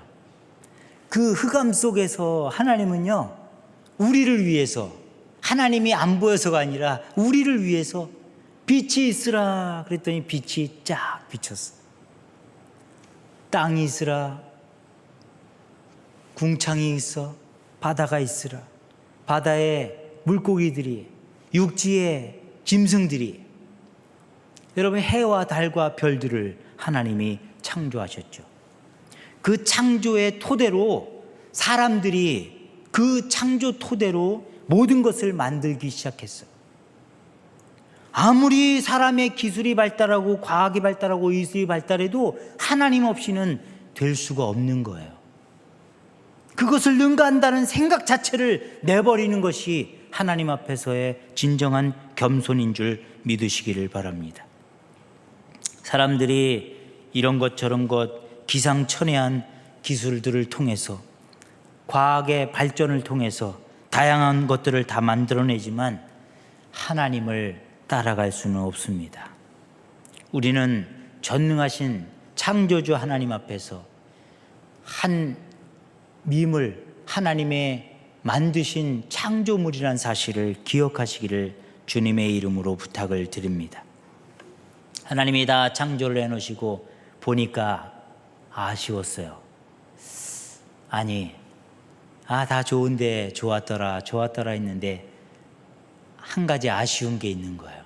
그 흑암 속에서 하나님은요, 우리를 위해서, 하나님이 안 보여서가 아니라 우리를 위해서 빛이 있으라 그랬더니 빛이 쫙 비쳤어. 땅이 있으라, 궁창이 있어, 바다가 있으라, 바다에 물고기들이, 육지의 짐승들이, 여러분, 해와 달과 별들을 하나님이 창조하셨죠. 그 창조의 토대로 사람들이, 그 창조 토대로 모든 것을 만들기 시작했어요. 아무리 사람의 기술이 발달하고 과학이 발달하고 의술이 발달해도 하나님 없이는 될 수가 없는 거예요. 그것을 능가한다는 생각 자체를 내버리는 것이 하나님 앞에서의 진정한 겸손인 줄 믿으시기를 바랍니다. 사람들이 이런 것 저런 것 기상천외한 기술들을 통해서, 과학의 발전을 통해서 다양한 것들을 다 만들어내지만 하나님을 따라갈 수는 없습니다. 우리는 전능하신 창조주 하나님 앞에서 한 밈을, 하나님의 만드신 창조물이란 사실을 기억하시기를 주님의 이름으로 부탁을 드립니다. 하나님이 다 창조를 해놓으시고 보니까 아쉬웠어요. 아니, 다 좋은데 좋았더라 했는데 한 가지 아쉬운 게 있는 거예요.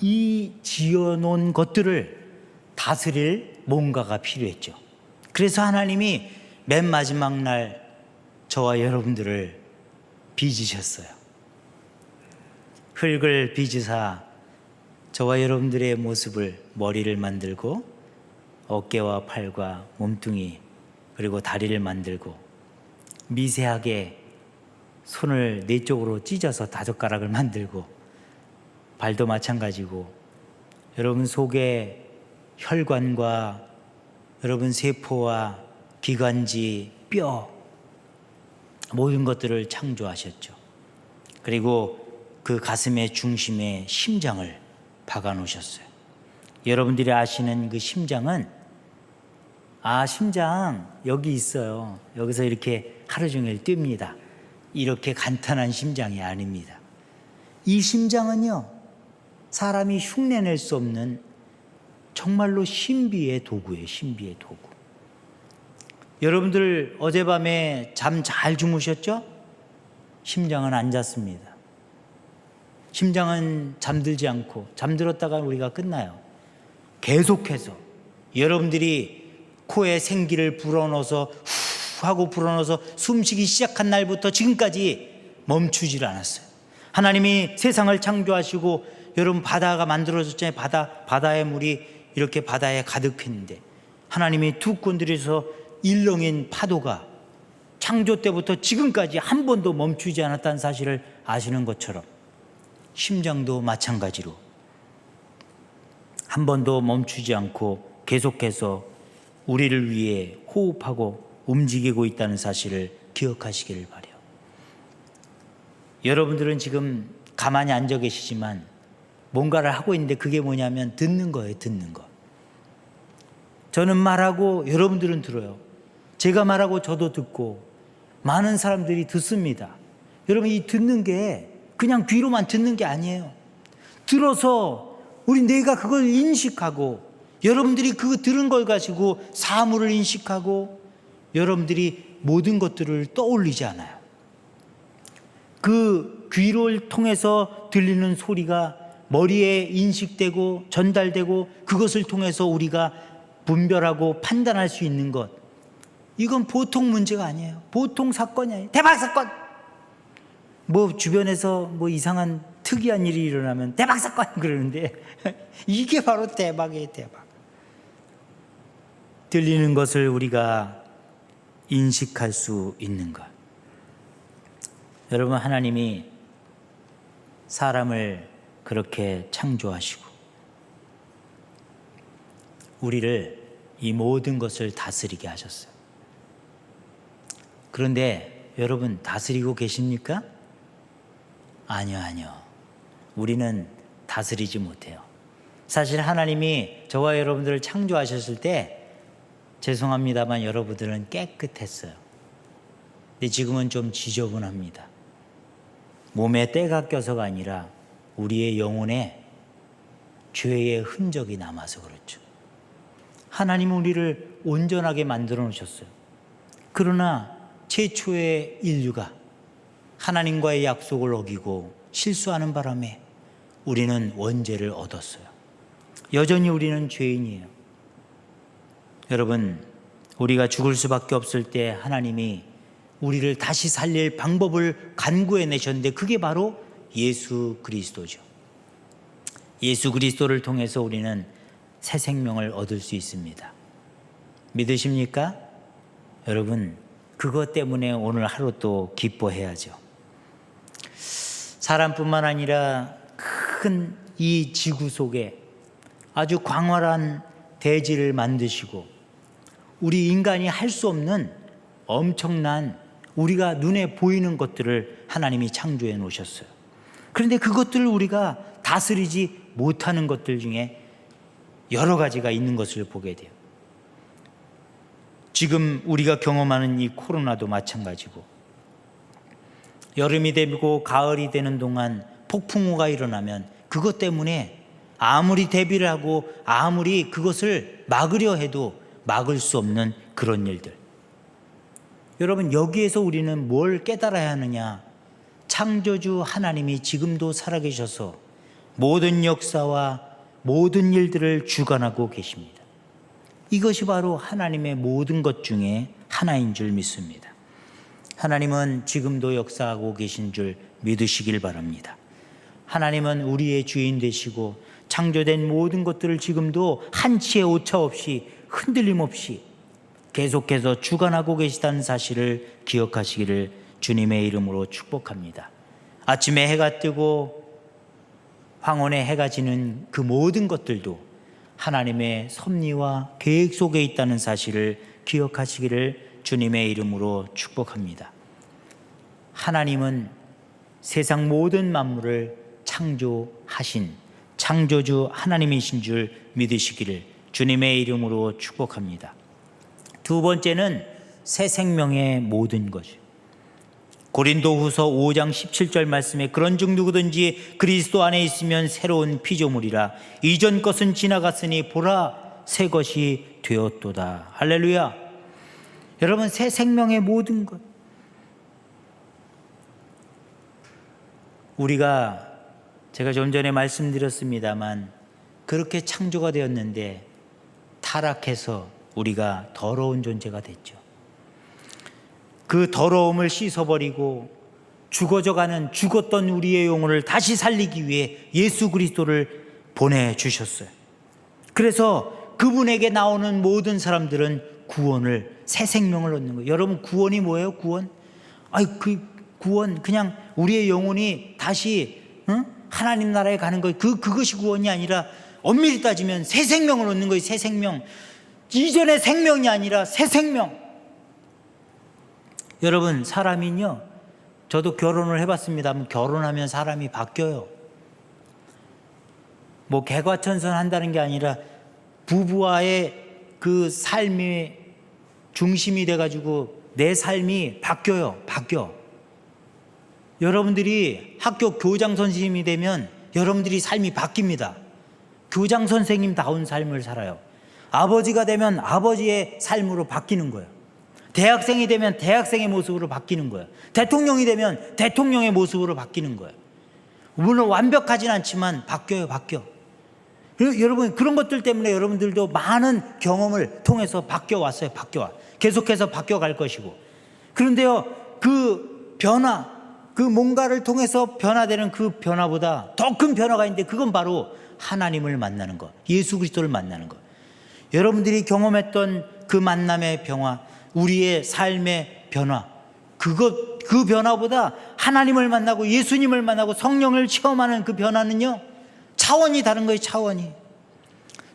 이 지어놓은 것들을 다스릴 뭔가가 필요했죠. 그래서 하나님이 맨 마지막 날 저와 여러분들을 빚으셨어요. 흙을 빚으사 저와 여러분들의 모습을, 머리를 만들고 어깨와 팔과 몸뚱이 그리고 다리를 만들고 미세하게 손을 네 쪽으로 찢어서 5가락을 만들고 발도 마찬가지고 여러분 속에 혈관과 여러분 세포와 기관지, 뼈 모든 것들을 창조하셨죠. 그리고 그 가슴의 중심에 심장을 박아 놓으셨어요. 여러분들이 아시는 그 심장은 심장 여기 있어요. 여기서 이렇게 하루 종일 뜁니다. 이렇게 간단한 심장이 아닙니다. 이 심장은요, 사람이 흉내낼 수 없는 정말로 신비의 도구예요. 신비의 도구. 여러분들 어젯밤에 잠 잘 주무셨죠? 심장은 안 잤습니다. 심장은 잠들지 않고, 잠들었다가 우리가 끝나요. 계속해서 여러분들이 코에 생기를 불어넣어서 후 하고 불어넣어서 숨쉬기 시작한 날부터 지금까지 멈추질 않았어요. 하나님이 세상을 창조하시고 여러분 바다가 만들어졌잖아요. 바다의 물이 이렇게 바다에 가득했는데 하나님이 두 건드려서 일렁인 파도가 창조 때부터 지금까지 한 번도 멈추지 않았다는 사실을 아시는 것처럼 심장도 마찬가지로 한 번도 멈추지 않고 계속해서 우리를 위해 호흡하고 움직이고 있다는 사실을 기억하시기를 바라요. 여러분들은 지금 가만히 앉아 계시지만 뭔가를 하고 있는데 그게 뭐냐면 듣는 거예요. 듣는 거. 저는 말하고 여러분들은 들어요. 제가 말하고 저도 듣고 많은 사람들이 듣습니다. 여러분, 이 듣는 게 그냥 귀로만 듣는 게 아니에요. 들어서 우리 뇌가 그걸 인식하고 여러분들이 그 들은 걸 가지고 사물을 인식하고 여러분들이 모든 것들을 떠올리지 않아요. 그 귀를 통해서 들리는 소리가 머리에 인식되고 전달되고 그것을 통해서 우리가 분별하고 판단할 수 있는 것, 이건 보통 문제가 아니에요. 보통 사건이 아니에요. 대박 사건. 뭐 주변에서 뭐 이상한 특이한 일이 일어나면 대박 사건 그러는데 이게 바로 대박이에요. 대박. 들리는 것을 우리가 인식할 수 있는 것. 여러분, 하나님이 사람을 그렇게 창조하시고 우리를 이 모든 것을 다스리게 하셨어요. 그런데 여러분, 다스리고 계십니까? 아니요. 우리는 다스리지 못해요. 사실 하나님이 저와 여러분들을 창조하셨을 때 죄송합니다만 여러분들은 깨끗했어요. 근데 지금은 좀 지저분합니다. 몸에 때가 껴서가 아니라 우리의 영혼에 죄의 흔적이 남아서 그렇죠. 하나님은 우리를 온전하게 만들어 놓으셨어요. 그러나 최초의 인류가 하나님과의 약속을 어기고 실수하는 바람에 우리는 원죄를 얻었어요. 여전히 우리는 죄인이에요. 여러분, 우리가 죽을 수밖에 없을 때 하나님이 우리를 다시 살릴 방법을 간구해 내셨는데 그게 바로 예수 그리스도죠. 예수 그리스도를 통해서 우리는 새 생명을 얻을 수 있습니다. 믿으십니까? 여러분, 그것 때문에 오늘 하루 또 기뻐해야죠. 사람뿐만 아니라 큰 이 지구 속에 아주 광활한 대지를 만드시고 우리 인간이 할 수 없는 엄청난 우리가 눈에 보이는 것들을 하나님이 창조해 놓으셨어요. 그런데 그것들을 우리가 다스리지 못하는 것들 중에 여러 가지가 있는 것을 보게 돼요. 지금 우리가 경험하는 이 코로나도 마찬가지고 여름이 되고 가을이 되는 동안 폭풍우가 일어나면 그것 때문에 아무리 대비를 하고 아무리 그것을 막으려 해도 막을 수 없는 그런 일들. 여러분, 여기에서 우리는 뭘 깨달아야 하느냐? 창조주 하나님이 지금도 살아계셔서 모든 역사와 모든 일들을 주관하고 계십니다. 이것이 바로 하나님의 모든 것 중에 하나인 줄 믿습니다. 하나님은 지금도 역사하고 계신 줄 믿으시길 바랍니다. 하나님은 우리의 주인 되시고 창조된 모든 것들을 지금도 한치의 오차 없이 흔들림 없이 계속해서 주관하고 계시다는 사실을 기억하시기를 주님의 이름으로 축복합니다. 아침에 해가 뜨고 황혼에 해가 지는 그 모든 것들도 하나님의 섭리와 계획 속에 있다는 사실을 기억하시기를 주님의 이름으로 축복합니다. 하나님은 세상 모든 만물을 창조하신 창조주 하나님이신 줄 믿으시기를 주님의 이름으로 축복합니다. 두 번째는 새 생명의 모든 것이요. 고린도후서 5장 17절 말씀에 그런즉 누구든지 그리스도 안에 있으면 새로운 피조물이라 이전 것은 지나갔으니 보라 새 것이 되었도다. 할렐루야. 여러분, 새 생명의 모든 것. 우리가 제가 좀 전에 말씀드렸습니다만 그렇게 창조가 되었는데 타락해서 우리가 더러운 존재가 됐죠. 그 더러움을 씻어버리고 죽었던 우리의 영혼을 다시 살리기 위해 예수 그리스도를 보내주셨어요. 그래서 그분에게 나오는 모든 사람들은 구원을, 새 생명을 얻는 거예요. 여러분, 구원이 뭐예요? 구원? 그 구원 그냥 우리의 영혼이 다시 하나님 나라에 가는 거예요. 그것이 구원이 아니라 엄밀히 따지면 새 생명을 얻는 거예요. 새 생명. 이전의 생명이 아니라 새 생명. 여러분, 사람이요, 저도 결혼을 해봤습니다만 결혼하면 사람이 바뀌어요. 뭐 개과천선 한다는 게 아니라 부부와의 그 삶의 중심이 돼가지고 내 삶이 바뀌어요. 바뀌어. 여러분들이 학교 교장 선생님이 되면 여러분들이 삶이 바뀝니다. 교장 선생님다운 삶을 살아요. 아버지가 되면 아버지의 삶으로 바뀌는 거예요. 대학생이 되면 대학생의 모습으로 바뀌는 거예요. 대통령이 되면 대통령의 모습으로 바뀌는 거예요. 물론 완벽하진 않지만 바뀌어요. 바뀌어. 여러분, 그런 것들 때문에 여러분들도 많은 경험을 통해서 바뀌어 왔어요. 바뀌어 와. 계속해서 바뀌어갈 것이고, 그런데요, 그 변화, 그 뭔가를 통해서 변화되는 그 변화보다 더 큰 변화가 있는데, 그건 바로 하나님을 만나는 것, 예수 그리스도를 만나는 것. 여러분들이 경험했던 그 만남의 변화, 우리의 삶의 변화, 그 변화보다 하나님을 만나고 예수님을 만나고 성령을 체험하는 그 변화는요, 차원이 다른 거예요. 차원이.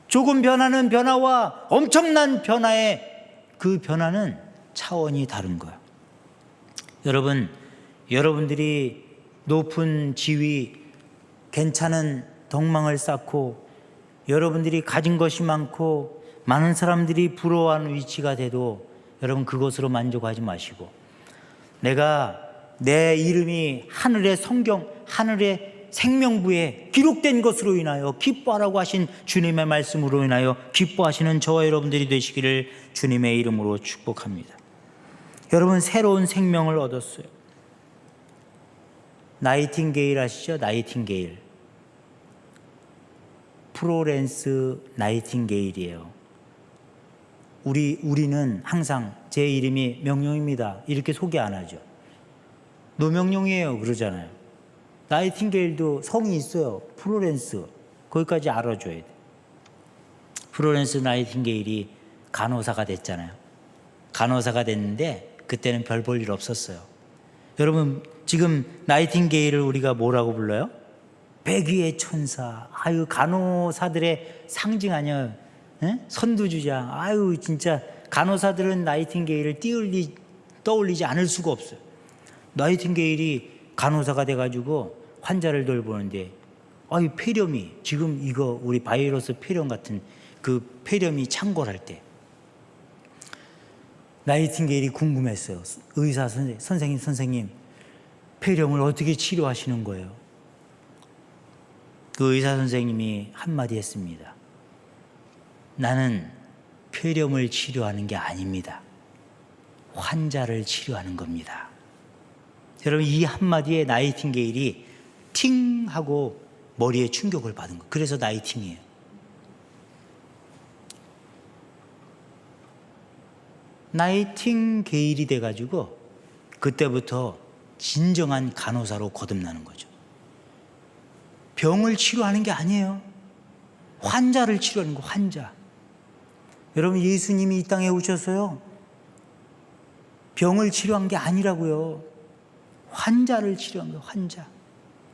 조금 변하는 변화와 엄청난 변화의 그 변화는 차원이 다른 거예요. 여러분, 여러분들이 높은 지위, 괜찮은 덕망을 쌓고, 여러분들이 가진 것이 많고 많은 사람들이 부러워하는 위치가 돼도 여러분, 그것으로 만족하지 마시고, 내가 내 이름이 하늘의 성경, 하늘의 생명부에 기록된 것으로 인하여 기뻐하라고 하신 주님의 말씀으로 인하여 기뻐하시는 저와 여러분들이 되시기를 주님의 이름으로 축복합니다. 여러분, 새로운 생명을 얻었어요. 나이팅게일 아시죠? 나이팅게일. 플로렌스 나이팅게일이에요. 우리는 항상 제 이름이 명령입니다 이렇게 소개 안 하죠. 노명령이에요 그러잖아요. 나이팅게일도 성이 있어요. 플로렌스. 거기까지 알아줘야 돼. 플로렌스 나이팅게일이 간호사가 됐잖아요. 간호사가 됐는데 그때는 별 볼 일 없었어요. 여러분, 지금 나이팅게일을 우리가 뭐라고 불러요? 백위의 천사. 아유, 간호사들의 상징 아니에요. 선두주자. 아유, 진짜 간호사들은 나이팅게일을 떠올리지 않을 수가 없어요. 나이팅게일이 간호사가 돼가지고 환자를 돌보는데, 아유, 폐렴이, 지금 이거 우리 바이러스 폐렴 같은 그 폐렴이 창궐할 때 나이팅게일이 궁금했어요. 의사 선생님, 폐렴을 어떻게 치료하시는 거예요? 그 의사 선생님이 한마디 했습니다. 나는 폐렴을 치료하는 게 아닙니다. 환자를 치료하는 겁니다. 여러분, 이 한마디에 나이팅게일이 팅 하고 머리에 충격을 받은 거예요. 그래서 나이팅이에요. 나이팅게일이 돼가지고 그때부터 진정한 간호사로 거듭나는 거죠. 병을 치료하는 게 아니에요. 환자를 치료하는 거, 환자. 여러분, 예수님이 이 땅에 오셔서요, 병을 치료한 게 아니라고요. 환자를 치료한 거예요. 환자.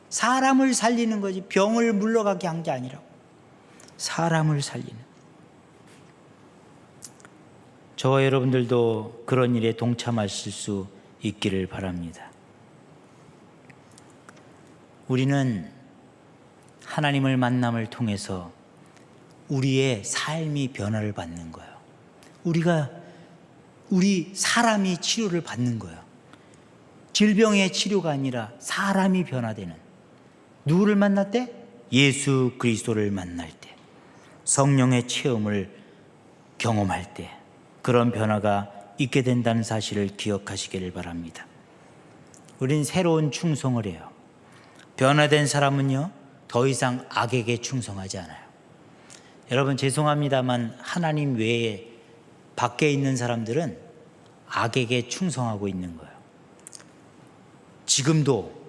사람을 살리는 거지 병을 물러가게 한 게 아니라고. 사람을 살리는. 저와 여러분들도 그런 일에 동참하실 수 있기를 바랍니다. 우리는 하나님을 만남을 통해서 우리의 삶이 변화를 받는 거예요. 우리 사람이 치료를 받는 거예요. 질병의 치료가 아니라 사람이 변화되는. 누구를 만날 때? 예수 그리스도를 만날 때, 성령의 체험을 경험할 때, 그런 변화가 있게 된다는 사실을 기억하시기를 바랍니다. 우린 새로운 충성을 해요. 변화된 사람은요, 더 이상 악에게 충성하지 않아요. 여러분, 죄송합니다만 하나님 외에 밖에 있는 사람들은 악에게 충성하고 있는 거예요. 지금도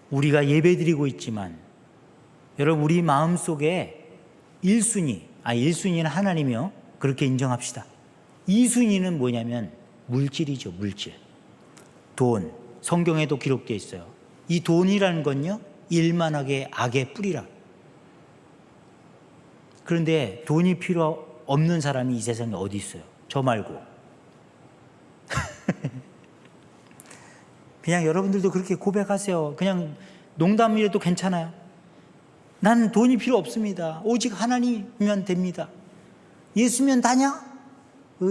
우리가 예배드리고 있지만, 여러분, 우리 마음속에 1순위는 하나님이요, 그렇게 인정합시다. 2순위는 뭐냐면 물질이죠. 물질. 돈. 성경에도 기록되어 있어요. 이 돈이라는 건요, 일만하게 악의 뿌리라. 그런데 돈이 필요 없는 사람이 이 세상에 어디 있어요? 저 말고. 그냥 여러분들도 그렇게 고백하세요. 그냥 농담이라도 괜찮아요. 나는 돈이 필요 없습니다. 오직 하나님이면 됩니다. 예수면 다냐?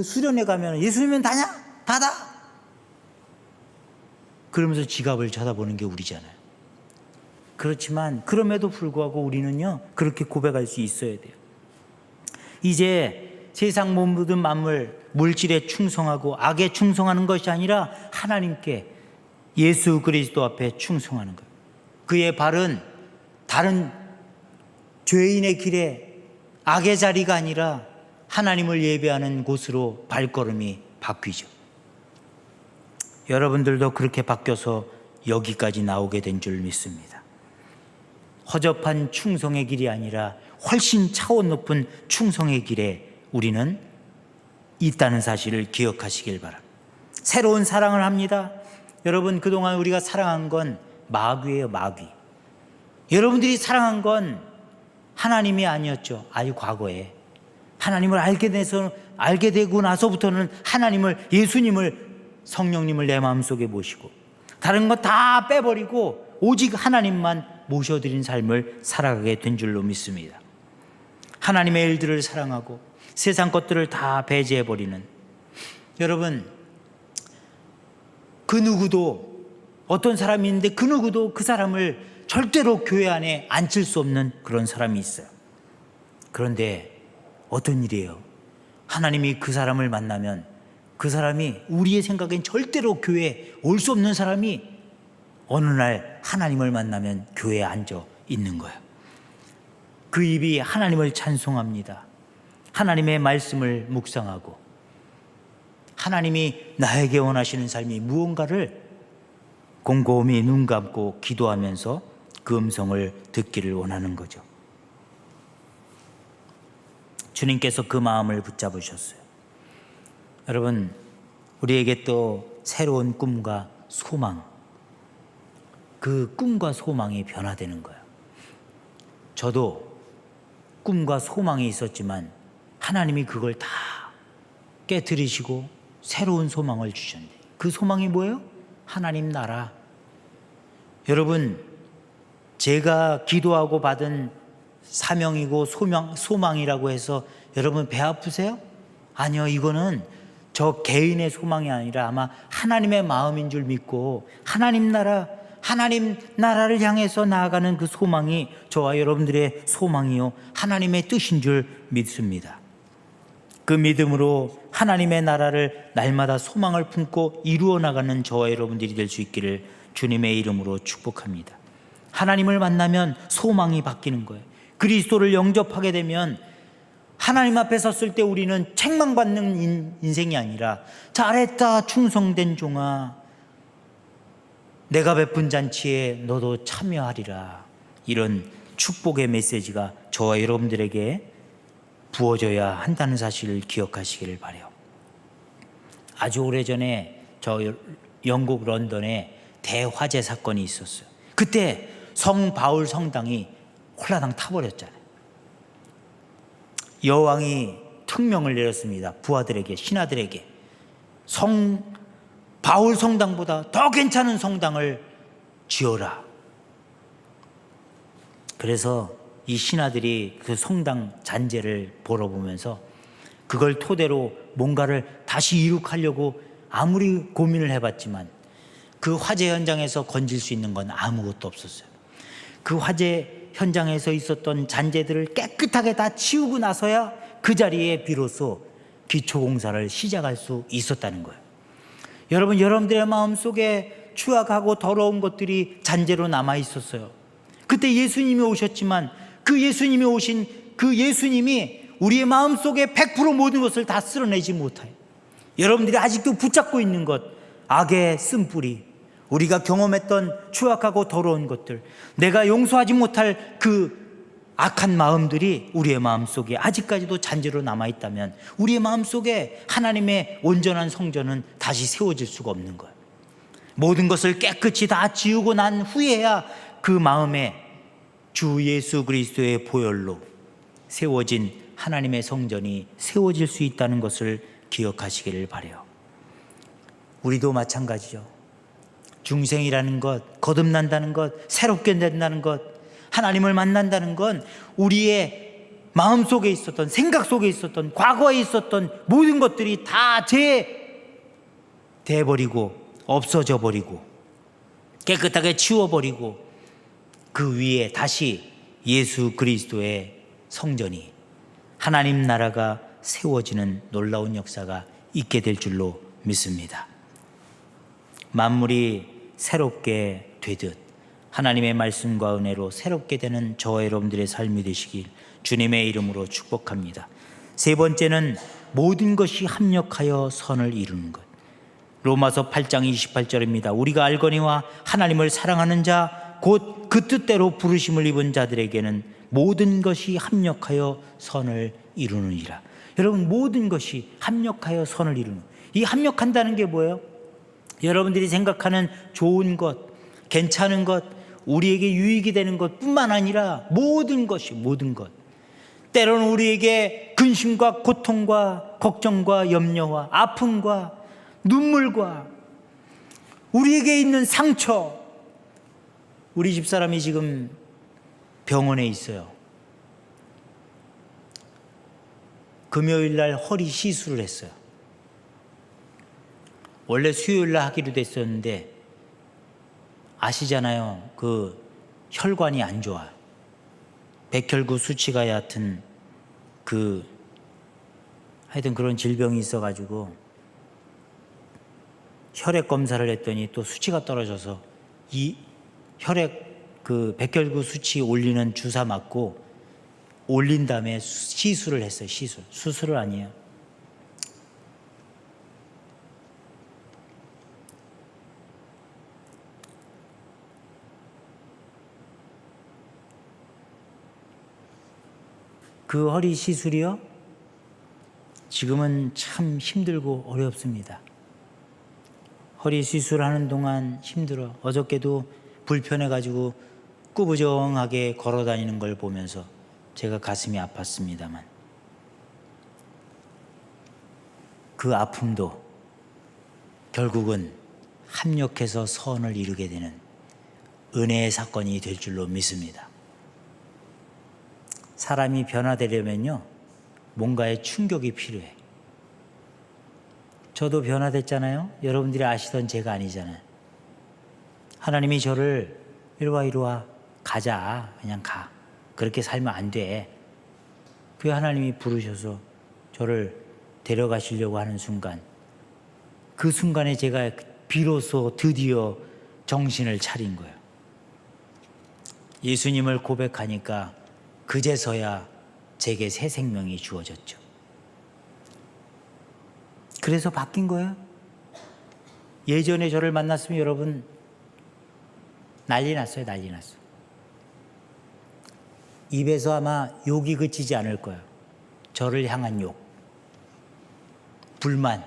수련회 가면 예수면 다냐? 다다. 그러면서 지갑을 쳐다보는 게 우리잖아요. 그렇지만 그럼에도 불구하고 우리는요, 그렇게 고백할 수 있어야 돼요. 이제 세상 모든 만물, 물질에 충성하고 악에 충성하는 것이 아니라 하나님께, 예수 그리스도 앞에 충성하는 거예요. 그의 발은 다른 죄인의 길에 악의 자리가 아니라 하나님을 예배하는 곳으로 발걸음이 바뀌죠. 여러분들도 그렇게 바뀌어서 여기까지 나오게 된 줄 믿습니다. 허접한 충성의 길이 아니라 훨씬 차원 높은 충성의 길에 우리는 있다는 사실을 기억하시길 바랍니다. 새로운 사랑을 합니다. 여러분, 그동안 우리가 사랑한 건 마귀예요, 마귀. 여러분들이 사랑한 건 하나님이 아니었죠. 아주 과거에. 하나님을 알게 되고 나서부터는 하나님을, 예수님을, 성령님을 내 마음속에 모시고 다른 거 다 빼버리고 오직 하나님만 모셔드린 삶을 살아가게 된 줄로 믿습니다. 하나님의 일들을 사랑하고 세상 것들을 다 배제해버리는, 여러분, 그 누구도, 어떤 사람이 있는데 그 누구도 그 사람을 절대로 교회 안에 앉힐 수 없는 그런 사람이 있어요. 그런데 어떤 일이에요? 하나님이 그 사람을 만나면 그 사람이, 우리의 생각엔 절대로 교회에 올 수 없는 사람이 어느 날 하나님을 만나면 교회에 앉아 있는 거예요. 그 입이 하나님을 찬송합니다. 하나님의 말씀을 묵상하고 하나님이 나에게 원하시는 삶이 무언가를 곰곰이 눈 감고 기도하면서 그 음성을 듣기를 원하는 거죠. 주님께서 그 마음을 붙잡으셨어요. 여러분, 우리에게 또 새로운 꿈과 소망, 그 꿈과 소망이 변화되는 거예요. 저도 꿈과 소망이 있었지만 하나님이 그걸 다 깨뜨리시고 새로운 소망을 주셨는데, 그 소망이 뭐예요? 하나님 나라. 여러분, 제가 기도하고 받은 사명이고 소망이라고 해서 여러분 배 아프세요? 아니요, 이거는 저 개인의 소망이 아니라 아마 하나님의 마음인 줄 믿고 하나님 나라를 향해서 나아가는 그 소망이 저와 여러분들의 소망이요, 하나님의 뜻인 줄 믿습니다. 그 믿음으로 하나님의 나라를 날마다 소망을 품고 이루어 나가는 저와 여러분들이 될 수 있기를 주님의 이름으로 축복합니다. 하나님을 만나면 소망이 바뀌는 거예요. 그리스도를 영접하게 되면 하나님 앞에 섰을 때 우리는 책망받는 인생이 아니라 잘했다 충성된 종아, 내가 베푼 잔치에 너도 참여하리라, 이런 축복의 메시지가 저와 여러분들에게 부어져야 한다는 사실을 기억하시기를 바라요. 아주 오래전에 저 영국 런던에 대화재 사건이 있었어요. 그때 성 바울 성당이 홀라당 타버렸잖아요. 여왕이 특명을 내렸습니다. 부하들에게, 신하들에게 성 바울 성당보다 더 괜찮은 성당을 지어라. 그래서 이 신하들이 그 성당 잔재를 보러 보면서 그걸 토대로 뭔가를 다시 이룩하려고 아무리 고민을 해봤지만 그 화재 현장에서 건질 수 있는 건 아무것도 없었어요. 그 화재 현장에서 있었던 잔재들을 깨끗하게 다 치우고 나서야 그 자리에 비로소 기초공사를 시작할 수 있었다는 거예요. 여러분, 여러분들의 마음속에 추악하고 더러운 것들이 잔재로 남아 있었어요. 그때 예수님이 오셨지만 그 예수님이 오신 그 예수님이 우리의 마음속에 100% 모든 것을 다 쓸어내지 못해요. 여러분들이 아직도 붙잡고 있는 것, 악의 쓴뿌리, 우리가 경험했던 추악하고 더러운 것들, 내가 용서하지 못할 그 악한 마음들이 우리의 마음속에 아직까지도 잔재로 남아있다면 우리의 마음속에 하나님의 온전한 성전은 다시 세워질 수가 없는 거예요. 모든 것을 깨끗이 다 지우고 난 후에야 그 마음에 주 예수 그리스도의 보혈로 세워진 하나님의 성전이 세워질 수 있다는 것을 기억하시기를 바라요. 우리도 마찬가지죠. 중생이라는 것, 거듭난다는 것, 새롭게 된다는 것, 하나님을 만난다는 건 우리의 마음속에 있었던, 생각 속에 있었던, 과거에 있었던 모든 것들이 다 제대해버리고 없어져 버리고 깨끗하게 치워버리고 그 위에 다시 예수 그리스도의 성전이, 하나님 나라가 세워지는 놀라운 역사가 있게 될 줄로 믿습니다. 만물이 새롭게 되듯 하나님의 말씀과 은혜로 새롭게 되는 저와 여러분들의 삶이 되시길 주님의 이름으로 축복합니다. 세 번째는 모든 것이 합력하여 선을 이루는 것. 로마서 8장 28절입니다. 우리가 알거니와 하나님을 사랑하는 자 곧 그 뜻대로 부르심을 입은 자들에게는 모든 것이 합력하여 선을 이루느니라. 여러분, 모든 것이 합력하여 선을 이루는, 이 합력한다는 게 뭐예요? 여러분들이 생각하는 좋은 것, 괜찮은 것, 우리에게 유익이 되는 것뿐만 아니라 모든 것이, 모든 것, 때로는 우리에게 근심과 고통과 걱정과 염려와 아픔과 눈물과 우리에게 있는 상처. 우리 집사람이 지금 병원에 있어요. 금요일 날 허리 시술을 했어요. 원래 수요일 날 하기로 됐었는데 아시잖아요. 그 혈관이 안 좋아요. 백혈구 수치가 얕은 하여튼 그런 질병이 있어가지고 혈액 검사를 했더니 또 수치가 떨어져서 이 혈액 백혈구 수치 올리는 주사 맞고 올린 다음에 시술을 했어요. 수술을 아니에요. 그 허리 시술이요, 지금은 참 힘들고 어렵습니다. 허리 시술하는 동안 힘들어. 어저께도 불편해가지고 꾸부정하게 걸어다니는 걸 보면서 제가 가슴이 아팠습니다만, 그 아픔도 결국은 합력해서 선을 이루게 되는 은혜의 사건이 될 줄로 믿습니다. 사람이 변화되려면요, 뭔가의 충격이 필요해. 저도 변화됐잖아요. 여러분들이 아시던 제가 아니잖아요. 하나님이 저를 이리 와 가자, 그냥 가, 그렇게 살면 안 돼. 그 하나님이 부르셔서 저를 데려가시려고 하는 순간, 그 순간에 제가 비로소 드디어 정신을 차린 거예요. 예수님을 고백하니까 그제서야 제게 새 생명이 주어졌죠. 그래서 바뀐 거예요. 예전에 저를 만났으면 여러분 난리 났어요. 난리 났어요. 입에서 아마 욕이 그치지 않을 거예요. 저를 향한 욕, 불만,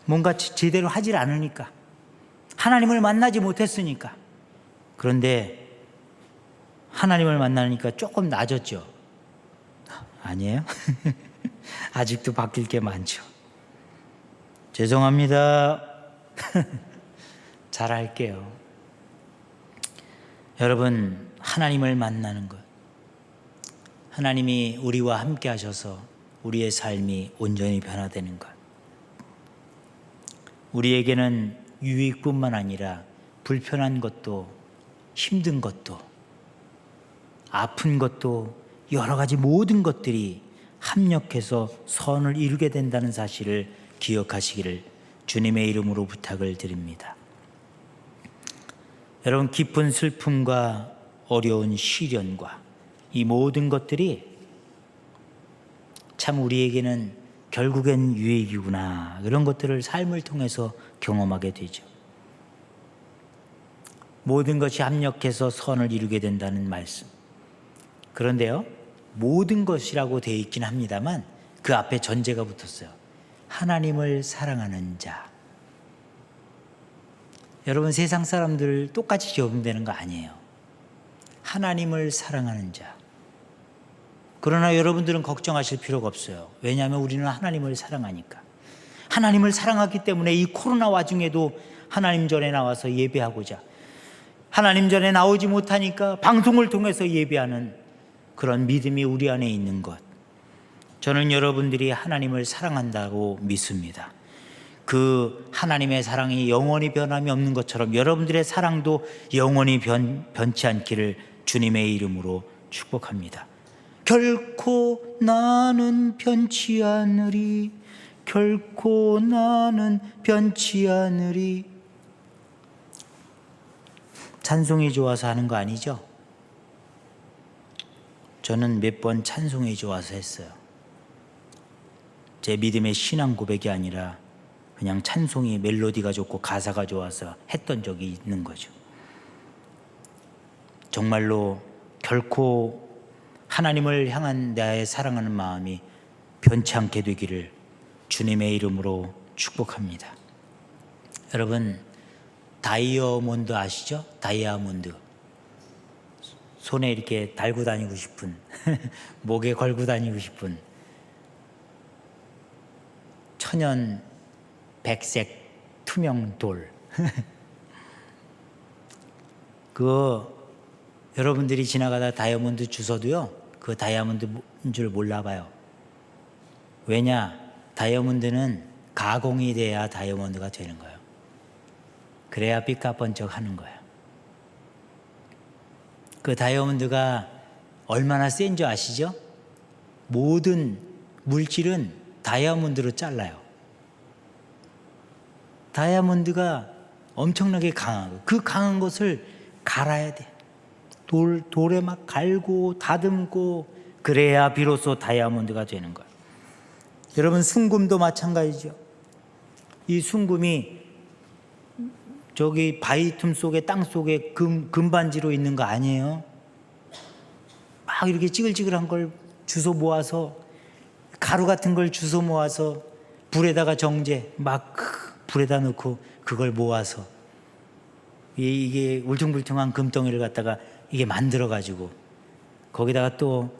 뭔가 제대로 하질 않으니까, 하나님을 만나지 못했으니까. 그런데 하나님을 만나니까 조금 나아졌죠. 아니에요? 아직도 바뀔 게 많죠. 죄송합니다. 잘할게요. 여러분, 하나님을 만나는 것, 하나님이 우리와 함께 하셔서 우리의 삶이 온전히 변화되는 것, 우리에게는 유익뿐만 아니라 불편한 것도, 힘든 것도, 아픈 것도, 여러 가지 모든 것들이 합력해서 선을 이루게 된다는 사실을 기억하시기를 주님의 이름으로 부탁을 드립니다. 여러분, 깊은 슬픔과 어려운 시련과 이 모든 것들이 참 우리에게는 결국엔 유익이구나, 그런 것들을 삶을 통해서 경험하게 되죠. 모든 것이 합력해서 선을 이루게 된다는 말씀. 그런데요, 모든 것이라고 되어 있긴 합니다만 그 앞에 전제가 붙었어요. 하나님을 사랑하는 자. 여러분, 세상 사람들 똑같이 적용되는 거 아니에요. 하나님을 사랑하는 자. 그러나 여러분들은 걱정하실 필요가 없어요. 왜냐하면 우리는 하나님을 사랑하니까. 하나님을 사랑하기 때문에 이 코로나 와중에도 하나님 전에 나와서 예배하고자, 하나님 전에 나오지 못하니까 방송을 통해서 예배하는 그런 믿음이 우리 안에 있는 것, 저는 여러분들이 하나님을 사랑한다고 믿습니다. 그 하나님의 사랑이 영원히 변함이 없는 것처럼 여러분들의 사랑도 영원히 변치 않기를 주님의 이름으로 축복합니다. 결코 나는 변치 않으리, 결코 나는 변치 않으리. 찬송이 좋아서 하는 거 아니죠? 저는 몇 번 찬송이 좋아서 했어요. 제 믿음의 신앙 고백이 아니라 그냥 찬송이 멜로디가 좋고 가사가 좋아서 했던 적이 있는 거죠. 정말로 결코 하나님을 향한 나의 사랑하는 마음이 변치 않게 되기를 주님의 이름으로 축복합니다. 여러분, 다이아몬드 아시죠? 다이아몬드. 손에 이렇게 달고 다니고 싶은 목에 걸고 다니고 싶은 천연 백색 투명 돌. 그거 여러분들이 지나가다 다이아몬드 주워도요, 그 다이아몬드인 줄 몰라봐요. 왜냐? 다이아몬드는 가공이 돼야 다이아몬드가 되는 거예요. 그래야 삐까번쩍 하는 거예요. 그 다이아몬드가 얼마나 센 줄 아시죠? 모든 물질은 다이아몬드로 잘라요. 다이아몬드가 엄청나게 강하고 그 강한 것을 갈아야 돼. 돌에 막 갈고 다듬고 그래야 비로소 다이아몬드가 되는 거예요. 여러분, 순금도 마찬가지죠. 이 순금이 저기 바위 틈 속에 땅 속에 금반지로 있는 거 아니에요. 막 이렇게 찌글찌글한 걸 주워 모아서 가루 같은 걸 주워 모아서 불에다가 정제 막 불에다 넣고 그걸 모아서 이게 울퉁불퉁한 금덩이를 갖다가 이게 만들어 가지고 거기다가 또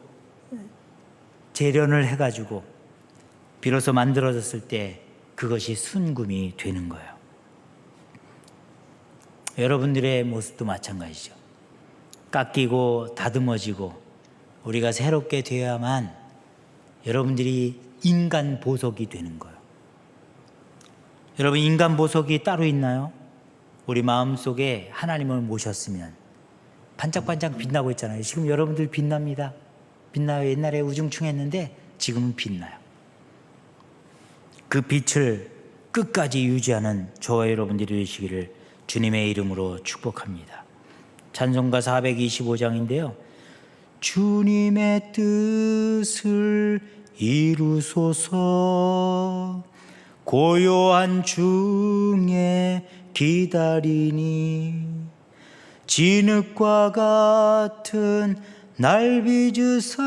재련을 해 가지고 비로소 만들어졌을 때 그것이 순금이 되는 거예요. 여러분들의 모습도 마찬가지죠. 깎이고 다듬어지고 우리가 새롭게 되어야만 여러분들이 인간 보석이 되는 거예요. 여러분, 인간 보석이 따로 있나요? 우리 마음속에 하나님을 모셨으면 반짝반짝 빛나고 있잖아요. 지금 여러분들 빛납니다. 빛나요. 옛날에 우중충했는데 지금은 빛나요. 그 빛을 끝까지 유지하는 저와 여러분들이 되시기를 주님의 이름으로 축복합니다. 찬송가 425장인데요. 주님의 뜻을 이루소서 고요한 중에 기다리니 진흙과 같은 날 빚으사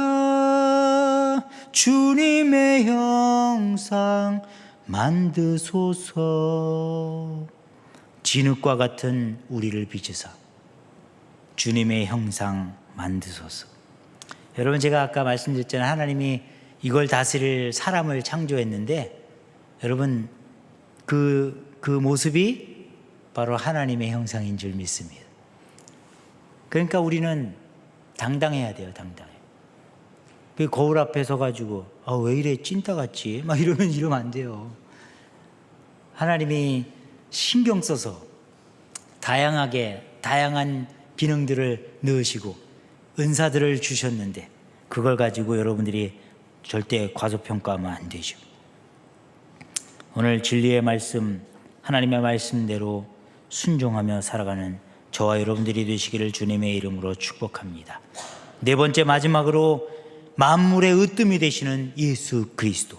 주님의 형상 만드소서. 진흙과 같은 우리를 빚으사 주님의 형상 만드소서. 여러분, 제가 아까 말씀드렸잖아요. 하나님이 이걸 다스릴 사람을 창조했는데 여러분, 그 모습이 바로 하나님의 형상인 줄 믿습니다. 그러니까 우리는 당당해야 돼요. 당당해. 그 거울 앞에 서가지고 왜 이래 찐따같지? 막 이러면 안 돼요. 하나님이 신경 써서 다양한 기능들을 넣으시고 은사들을 주셨는데 그걸 가지고 여러분들이 절대 과소평가하면 안 되죠. 오늘 진리의 말씀, 하나님의 말씀대로 순종하며 살아가는 저와 여러분들이 되시기를 주님의 이름으로 축복합니다. 네 번째, 마지막으로 만물의 으뜸이 되시는 예수 그리스도.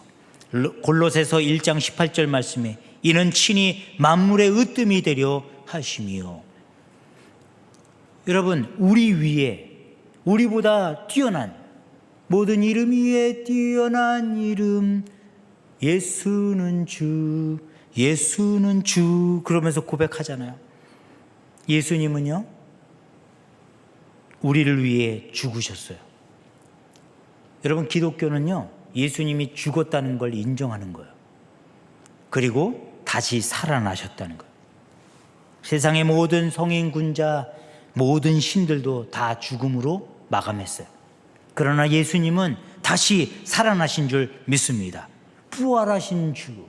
골로새서 1장 18절 말씀에 이는 친히 만물의 으뜸이 되려 하심이요. 여러분, 우리 위에 우리보다 뛰어난 모든 이름 위에 뛰어난 이름 예수는 주, 예수는 주 그러면서 고백하잖아요. 예수님은요, 우리를 위해 죽으셨어요. 여러분, 기독교는요, 예수님이 죽었다는 걸 인정하는 거예요. 그리고 다시 살아나셨다는 거예요. 세상의 모든 성인 군자, 모든 신들도 다 죽음으로 마감했어요. 그러나 예수님은 다시 살아나신 줄 믿습니다. 부활하신 주.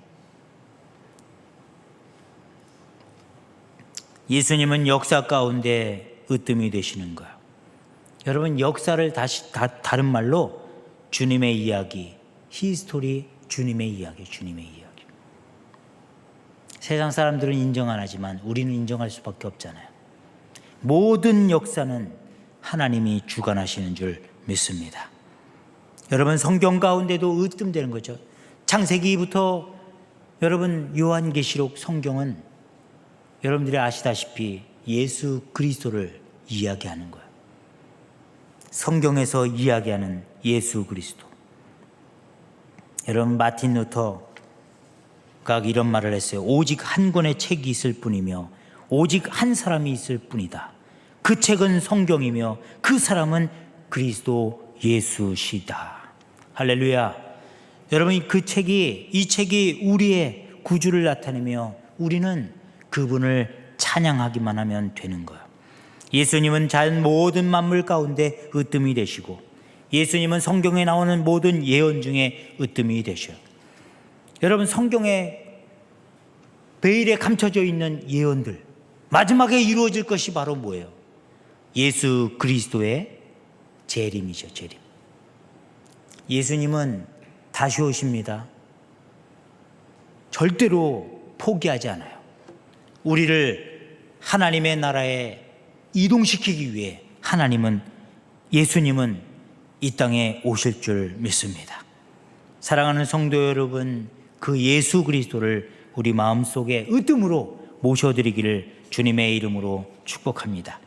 예수님은 역사 가운데 으뜸이 되시는 거예요. 여러분, 역사를 다른 말로 주님의 이야기, 히스토리, 주님의 이야기, 주님의 이야기. 세상 사람들은 인정 안 하지만 우리는 인정할 수밖에 없잖아요. 모든 역사는 하나님이 주관하시는 줄 믿습니다. 여러분, 성경 가운데도 으뜸되는 거죠. 창세기부터 여러분 요한계시록 성경은 여러분들이 아시다시피 예수 그리스도를 이야기하는 거예요. 성경에서 이야기하는 예수 그리스도. 여러분 마틴 루터가 이런 말을 했어요. 오직 한 권의 책이 있을 뿐이며 오직 한 사람이 있을 뿐이다. 그 책은 성경이며 그 사람은 그리스도 예수시다. 할렐루야. 여러분 이 책이 우리의 구주를 나타내며 우리는 그분을 찬양하기만 하면 되는 거예요. 예수님은 자연 모든 만물 가운데 으뜸이 되시고 예수님은 성경에 나오는 모든 예언 중에 으뜸이 되셔요. 여러분 성경에 베일에 감춰져 있는 예언들 마지막에 이루어질 것이 바로 뭐예요? 예수 그리스도의 재림이죠. 재림. 예수님은 다시 오십니다. 절대로 포기하지 않아요. 우리를 하나님의 나라에 이동시키기 위해 예수님은 이 땅에 오실 줄 믿습니다. 사랑하는 성도 여러분, 그 예수 그리스도를 우리 마음속에 으뜸으로 모셔드리기를 주님의 이름으로 축복합니다.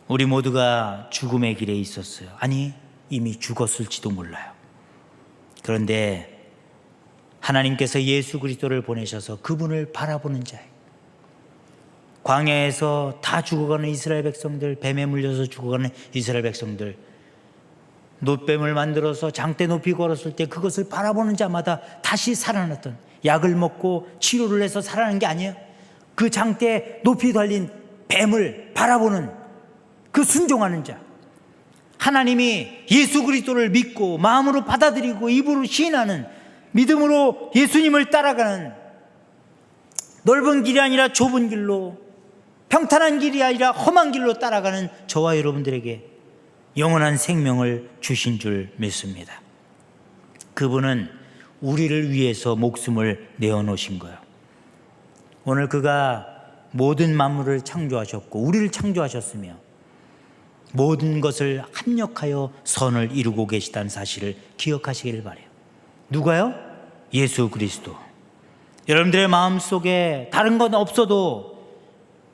우리 모두가 죽음의 길에 있었어요. 아니, 이미 죽었을지도 몰라요. 그런데 하나님께서 예수 그리스도를 보내셔서 그분을 바라보는 자예요. 광야에서 다 죽어가는 이스라엘 백성들, 뱀에 물려서 죽어가는 이스라엘 백성들, 놋뱀을 만들어서 장대 높이 걸었을 때 그것을 바라보는 자마다 다시 살아났던, 약을 먹고 치료를 해서 살아나는 게 아니에요. 그 장대에 높이 달린 뱀을 바라보는 그 순종하는 자, 하나님이 예수 그리스도를 믿고 마음으로 받아들이고 입으로 시인하는, 믿음으로 예수님을 따라가는, 넓은 길이 아니라 좁은 길로, 평탄한 길이 아니라 험한 길로 따라가는 저와 여러분들에게 영원한 생명을 주신 줄 믿습니다. 그분은 우리를 위해서 목숨을 내어놓으신 거예요. 오늘 그가 모든 만물을 창조하셨고 우리를 창조하셨으며 모든 것을 합력하여 선을 이루고 계시다는 사실을 기억하시길 바라요. 누가요? 예수 그리스도. 여러분들의 마음속에 다른 건 없어도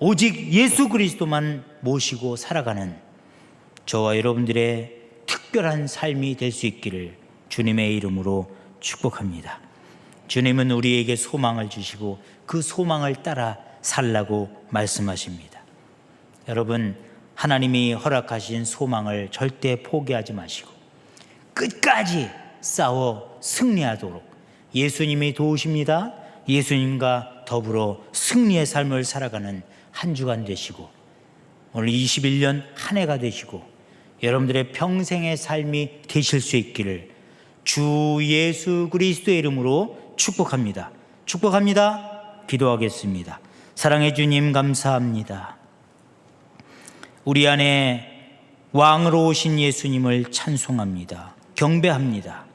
오직 예수 그리스도만 모시고 살아가는 저와 여러분들의 특별한 삶이 될 수 있기를 주님의 이름으로 축복합니다. 주님은 우리에게 소망을 주시고 그 소망을 따라 살라고 말씀하십니다. 여러분, 하나님이 허락하신 소망을 절대 포기하지 마시고 끝까지 싸워 승리하도록 예수님이 도우십니다. 예수님과 더불어 승리의 삶을 살아가는 한 주간 되시고 오늘 21년 한 해가 되시고 여러분들의 평생의 삶이 되실 수 있기를 주 예수 그리스도의 이름으로 축복합니다. 축복합니다. 기도하겠습니다. 사랑해 주님 감사합니다. 우리 안에 왕으로 오신 예수님을 찬송합니다. 경배합니다.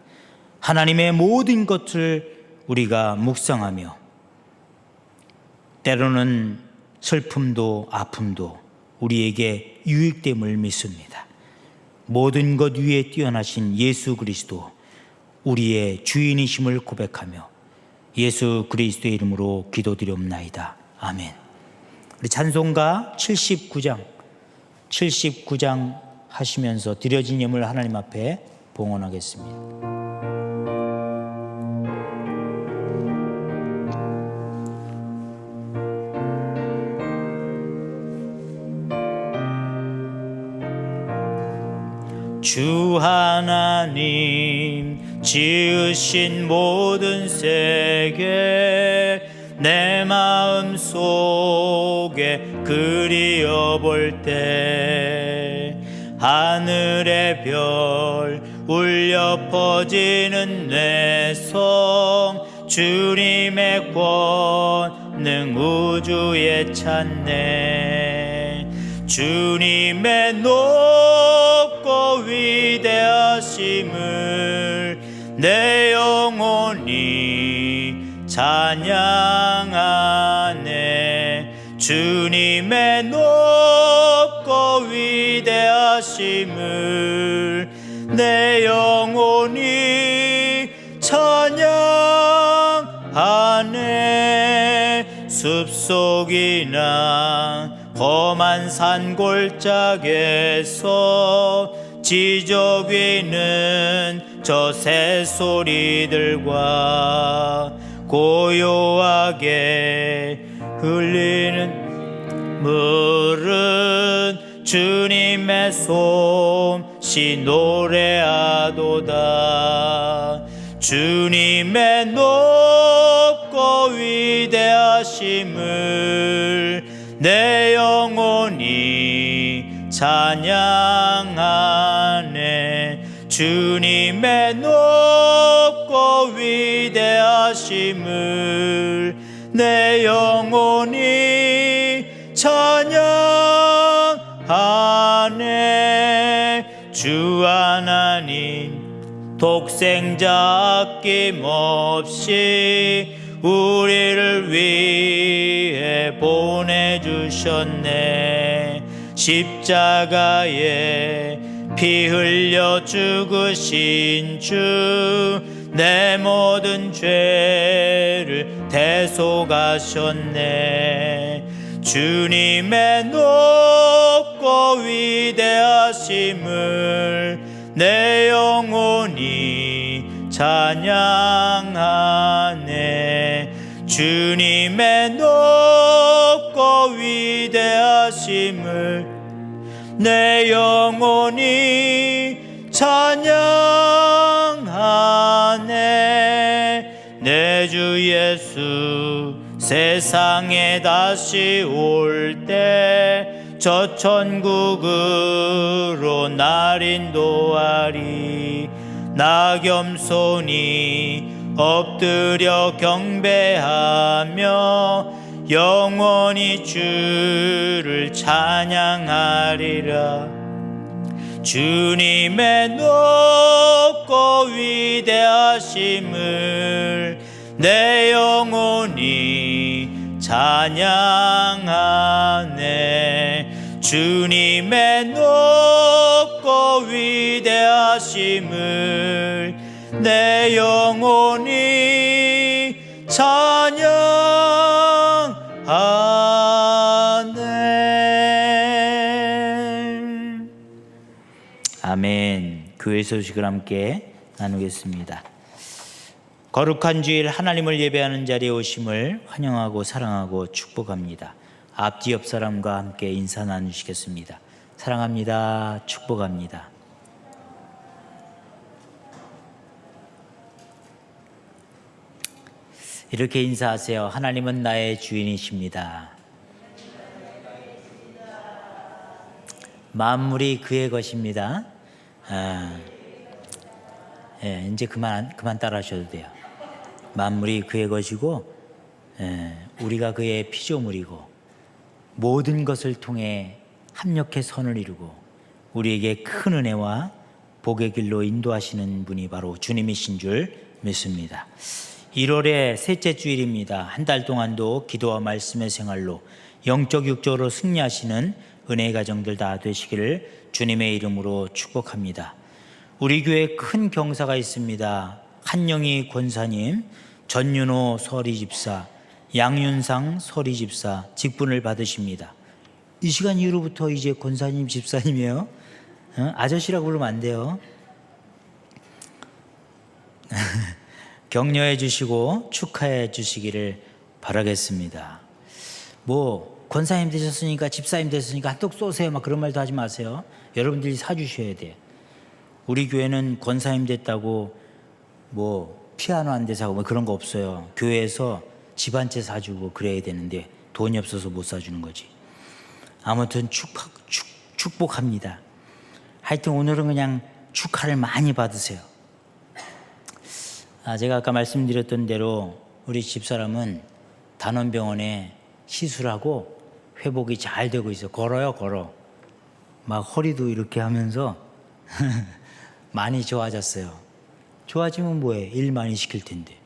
하나님의 모든 것을 우리가 묵상하며 때로는 슬픔도 아픔도 우리에게 유익됨을 믿습니다. 모든 것 위에 뛰어나신 예수 그리스도 우리의 주인이심을 고백하며 예수 그리스도의 이름으로 기도드리옵나이다. 아멘. 우리 찬송가 79장 하시면서 드려진 예물 하나님 앞에 봉헌하겠습니다. 주 하나님 지으신 모든 세계 내 마음 속에 그리어볼 때 하늘의 별 울려 퍼지는 뇌성 주님의 권능 우주에 찾네. 주님의 높고 위대하심을 내 영혼이 찬양하네. 주님의 높고 위대하심을 내 영혼이 찬양하네. 숲속이나 험한 산골짜기에서 지적 위는 저 새소리들과 고요하게 흘리는 물은 주님의 솜씨 노래하도다. 주님의 높고 위대하심을 내 영혼이 찬양하네. 주님의 높고 위대하심을 내 영혼이 찬양하네. 주 하나님 독생자 아낌없이 우리를 위해 보내주셨네. 십자가에 피 흘려 죽으신 주 내 모든 죄를 대속하셨네. 주님의 높고 위대하심을 내 영혼이 찬양하네. 주님의 높고 위대하심을 내 영혼이 찬양하네. 내 주 예수 세상에 다시 올 때 저 천국으로 날 인도하리. 나 겸손히 엎드려 경배하며 영원히 주를 찬양하리라. 주님의 높고 위대하심을 내 영혼이 찬양하네. 주님의 높고 위대하심을 내 영혼이 찬양하네. 아멘. 교회 소식을 함께 나누겠습니다. 거룩한 주일 하나님을 예배하는 자리에 오심을 환영하고 사랑하고 축복합니다. 앞뒤 옆 사람과 함께 인사 나누시겠습니다. 사랑합니다. 축복합니다. 이렇게 인사하세요. 하나님은 나의 주인이십니다. 만물이 그의 것입니다. 이제 그만 따라 하셔도 돼요. 만물이 그의 것이고 우리가 그의 피조물이고 모든 것을 통해 합력해 선을 이루고 우리에게 큰 은혜와 복의 길로 인도하시는 분이 바로 주님이신 줄 믿습니다. 1월의 셋째 주일입니다. 한 달 동안도 기도와 말씀의 생활로 영적 육적으로 승리하시는 은혜의 가정들 다 되시기를 주님의 이름으로 축복합니다. 우리 교회에 큰 경사가 있습니다. 한영희 권사님, 전윤호 서리집사, 양윤상 서리집사 직분을 받으십니다. 이 시간 이후로부터 이제 권사님 집사님이에요. 아저씨라고 부르면 안 돼요. 격려해 주시고 축하해 주시기를 바라겠습니다. 뭐 권사님 되셨으니까 집사님 되셨으니까 핫도그 쏘세요 막 그런 말도 하지 마세요. 여러분들이 사주셔야 돼요. 우리 교회는 권사님 됐다고 뭐 피아노 한 대 사고 뭐 그런 거 없어요. 교회에서 집 한 채 사주고 그래야 되는데 돈이 없어서 못 사주는 거지. 아무튼 축복합니다. 하여튼 오늘은 그냥 축하를 많이 받으세요. 제가 아까 말씀드렸던 대로 우리 집사람은 단원병원에 시술하고 회복이 잘 되고 있어요. 걸어. 막 허리도 이렇게 하면서 많이 좋아졌어요. 좋아지면 뭐해? 일 많이 시킬 텐데.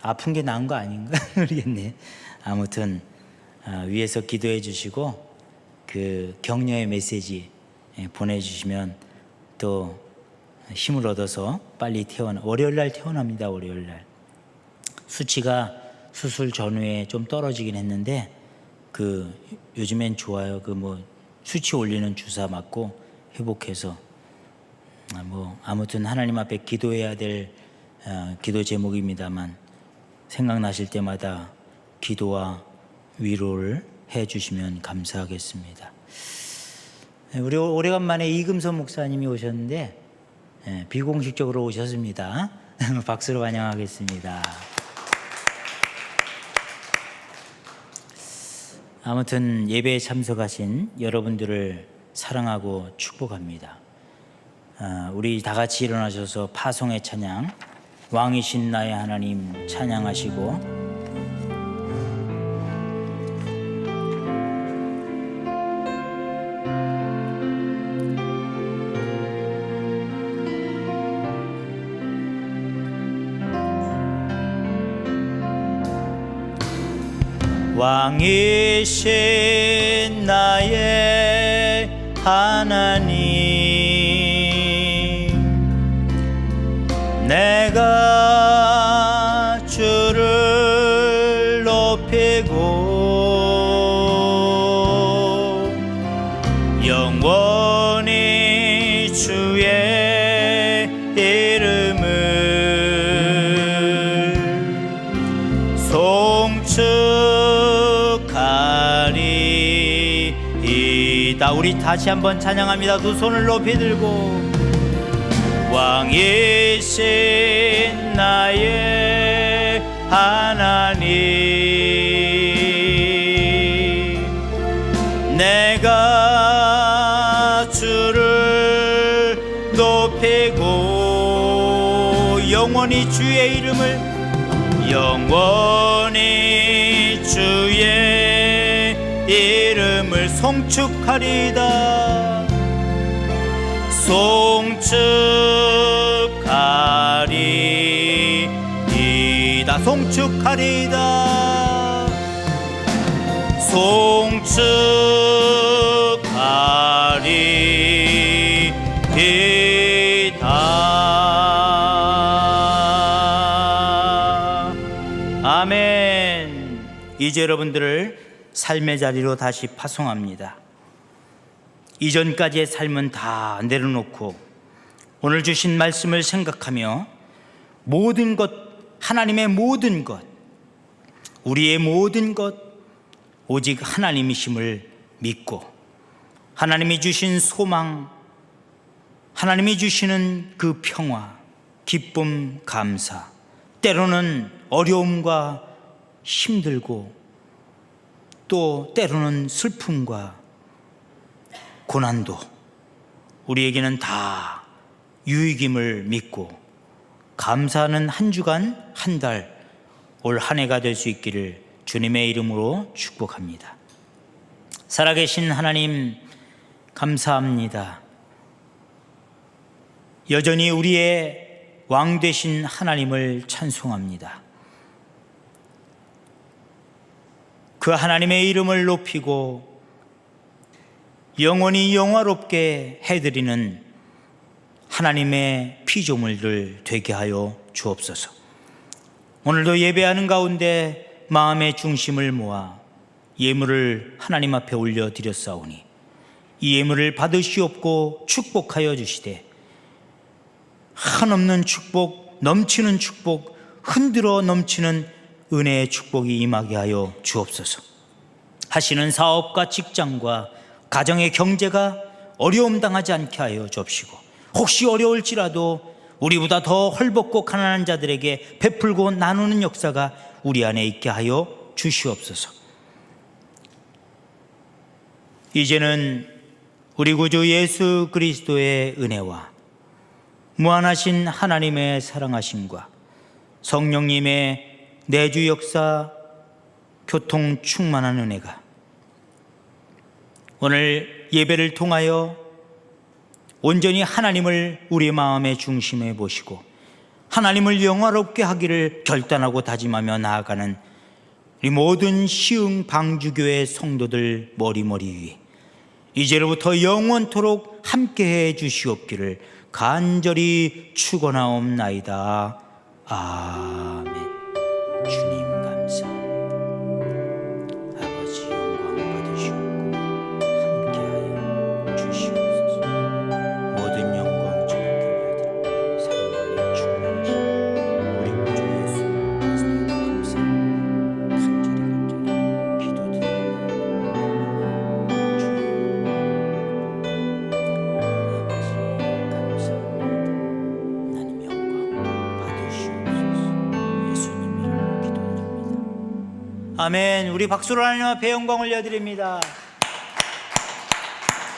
아픈 게 나은 거 아닌가? 모르겠네. 아무튼 위에서 기도해 주시고 그 격려의 메시지 보내주시면 또 힘을 얻어서 빨리 월요일 날 태어납니다. 월요일 날. 수치가 수술 전후에 좀 떨어지긴 했는데 요즘엔 좋아요. 수치 올리는 주사 맞고 회복해서 아무튼 하나님 앞에 기도해야 될 기도 제목입니다만 생각나실 때마다 기도와 위로를 해주시면 감사하겠습니다. 우리 오래간만에 이금선 목사님이 오셨는데 비공식적으로 오셨습니다. 박수로 환영하겠습니다. 아무튼 예배에 참석하신 여러분들을 사랑하고 축복합니다. 우리 다 같이 일어나셔서 파송의 찬양, 왕이신 나의 하나님 찬양하시고 왕이신 나의 하나님, 내가 주를 높이고 영원히 주의 이름을 송축하리이다. 우리 다시 한번 찬양합니다. 두 손을 높이 들고 왕이신 나의 하나님, 내가 주를 높이고 영원히 주의 이름을 송축하리이다. 송축하리이다. 송축하리이다. 송축하리이다. 아멘. 이제 여러분들을 삶의 자리로 다시 파송합니다. 이전까지의 삶은 다 내려놓고 오늘 주신 말씀을 생각하며 모든 것, 하나님의 모든 것, 우리의 모든 것 오직 하나님이심을 믿고 하나님이 주신 소망, 하나님이 주시는 그 평화, 기쁨, 감사, 때로는 어려움과 힘들고 또 때로는 슬픔과 고난도 우리에게는 다 유익임을 믿고 감사하는 한 주간, 한 달, 올 한 해가 될 수 있기를 주님의 이름으로 축복합니다. 살아계신 하나님 감사합니다. 여전히 우리의 왕 되신 하나님을 찬송합니다. 그 하나님의 이름을 높이고 영원히 영화롭게 해드리는 하나님의 피조물들 되게 하여 주옵소서. 오늘도 예배하는 가운데 마음의 중심을 모아 예물을 하나님 앞에 올려드렸사오니 이 예물을 받으시옵고 축복하여 주시되 한없는 축복, 넘치는 축복, 흔들어 넘치는 은혜의 축복이 임하게 하여 주옵소서. 하시는 사업과 직장과 가정의 경제가 어려움 당하지 않게 하여 주옵시고 혹시 어려울지라도 우리보다 더 헐벗고 가난한 자들에게 베풀고 나누는 역사가 우리 안에 있게 하여 주시옵소서. 이제는 우리 구주 예수 그리스도의 은혜와 무한하신 하나님의 사랑하심과 성령님의 내주 역사 교통 충만한 은혜가 오늘 예배를 통하여 온전히 하나님을 우리 마음의 중심에 모시고 하나님을 영화롭게 하기를 결단하고 다짐하며 나아가는 우리 모든 시흥 방주교회 성도들 머리머리 위에 이제로부터 영원토록 함께해 주시옵기를 간절히 축원하옵나이다. 아멘. 주님 감사. 아멘. 우리 박수로 하나님 앞에 영광을 올려드립니다.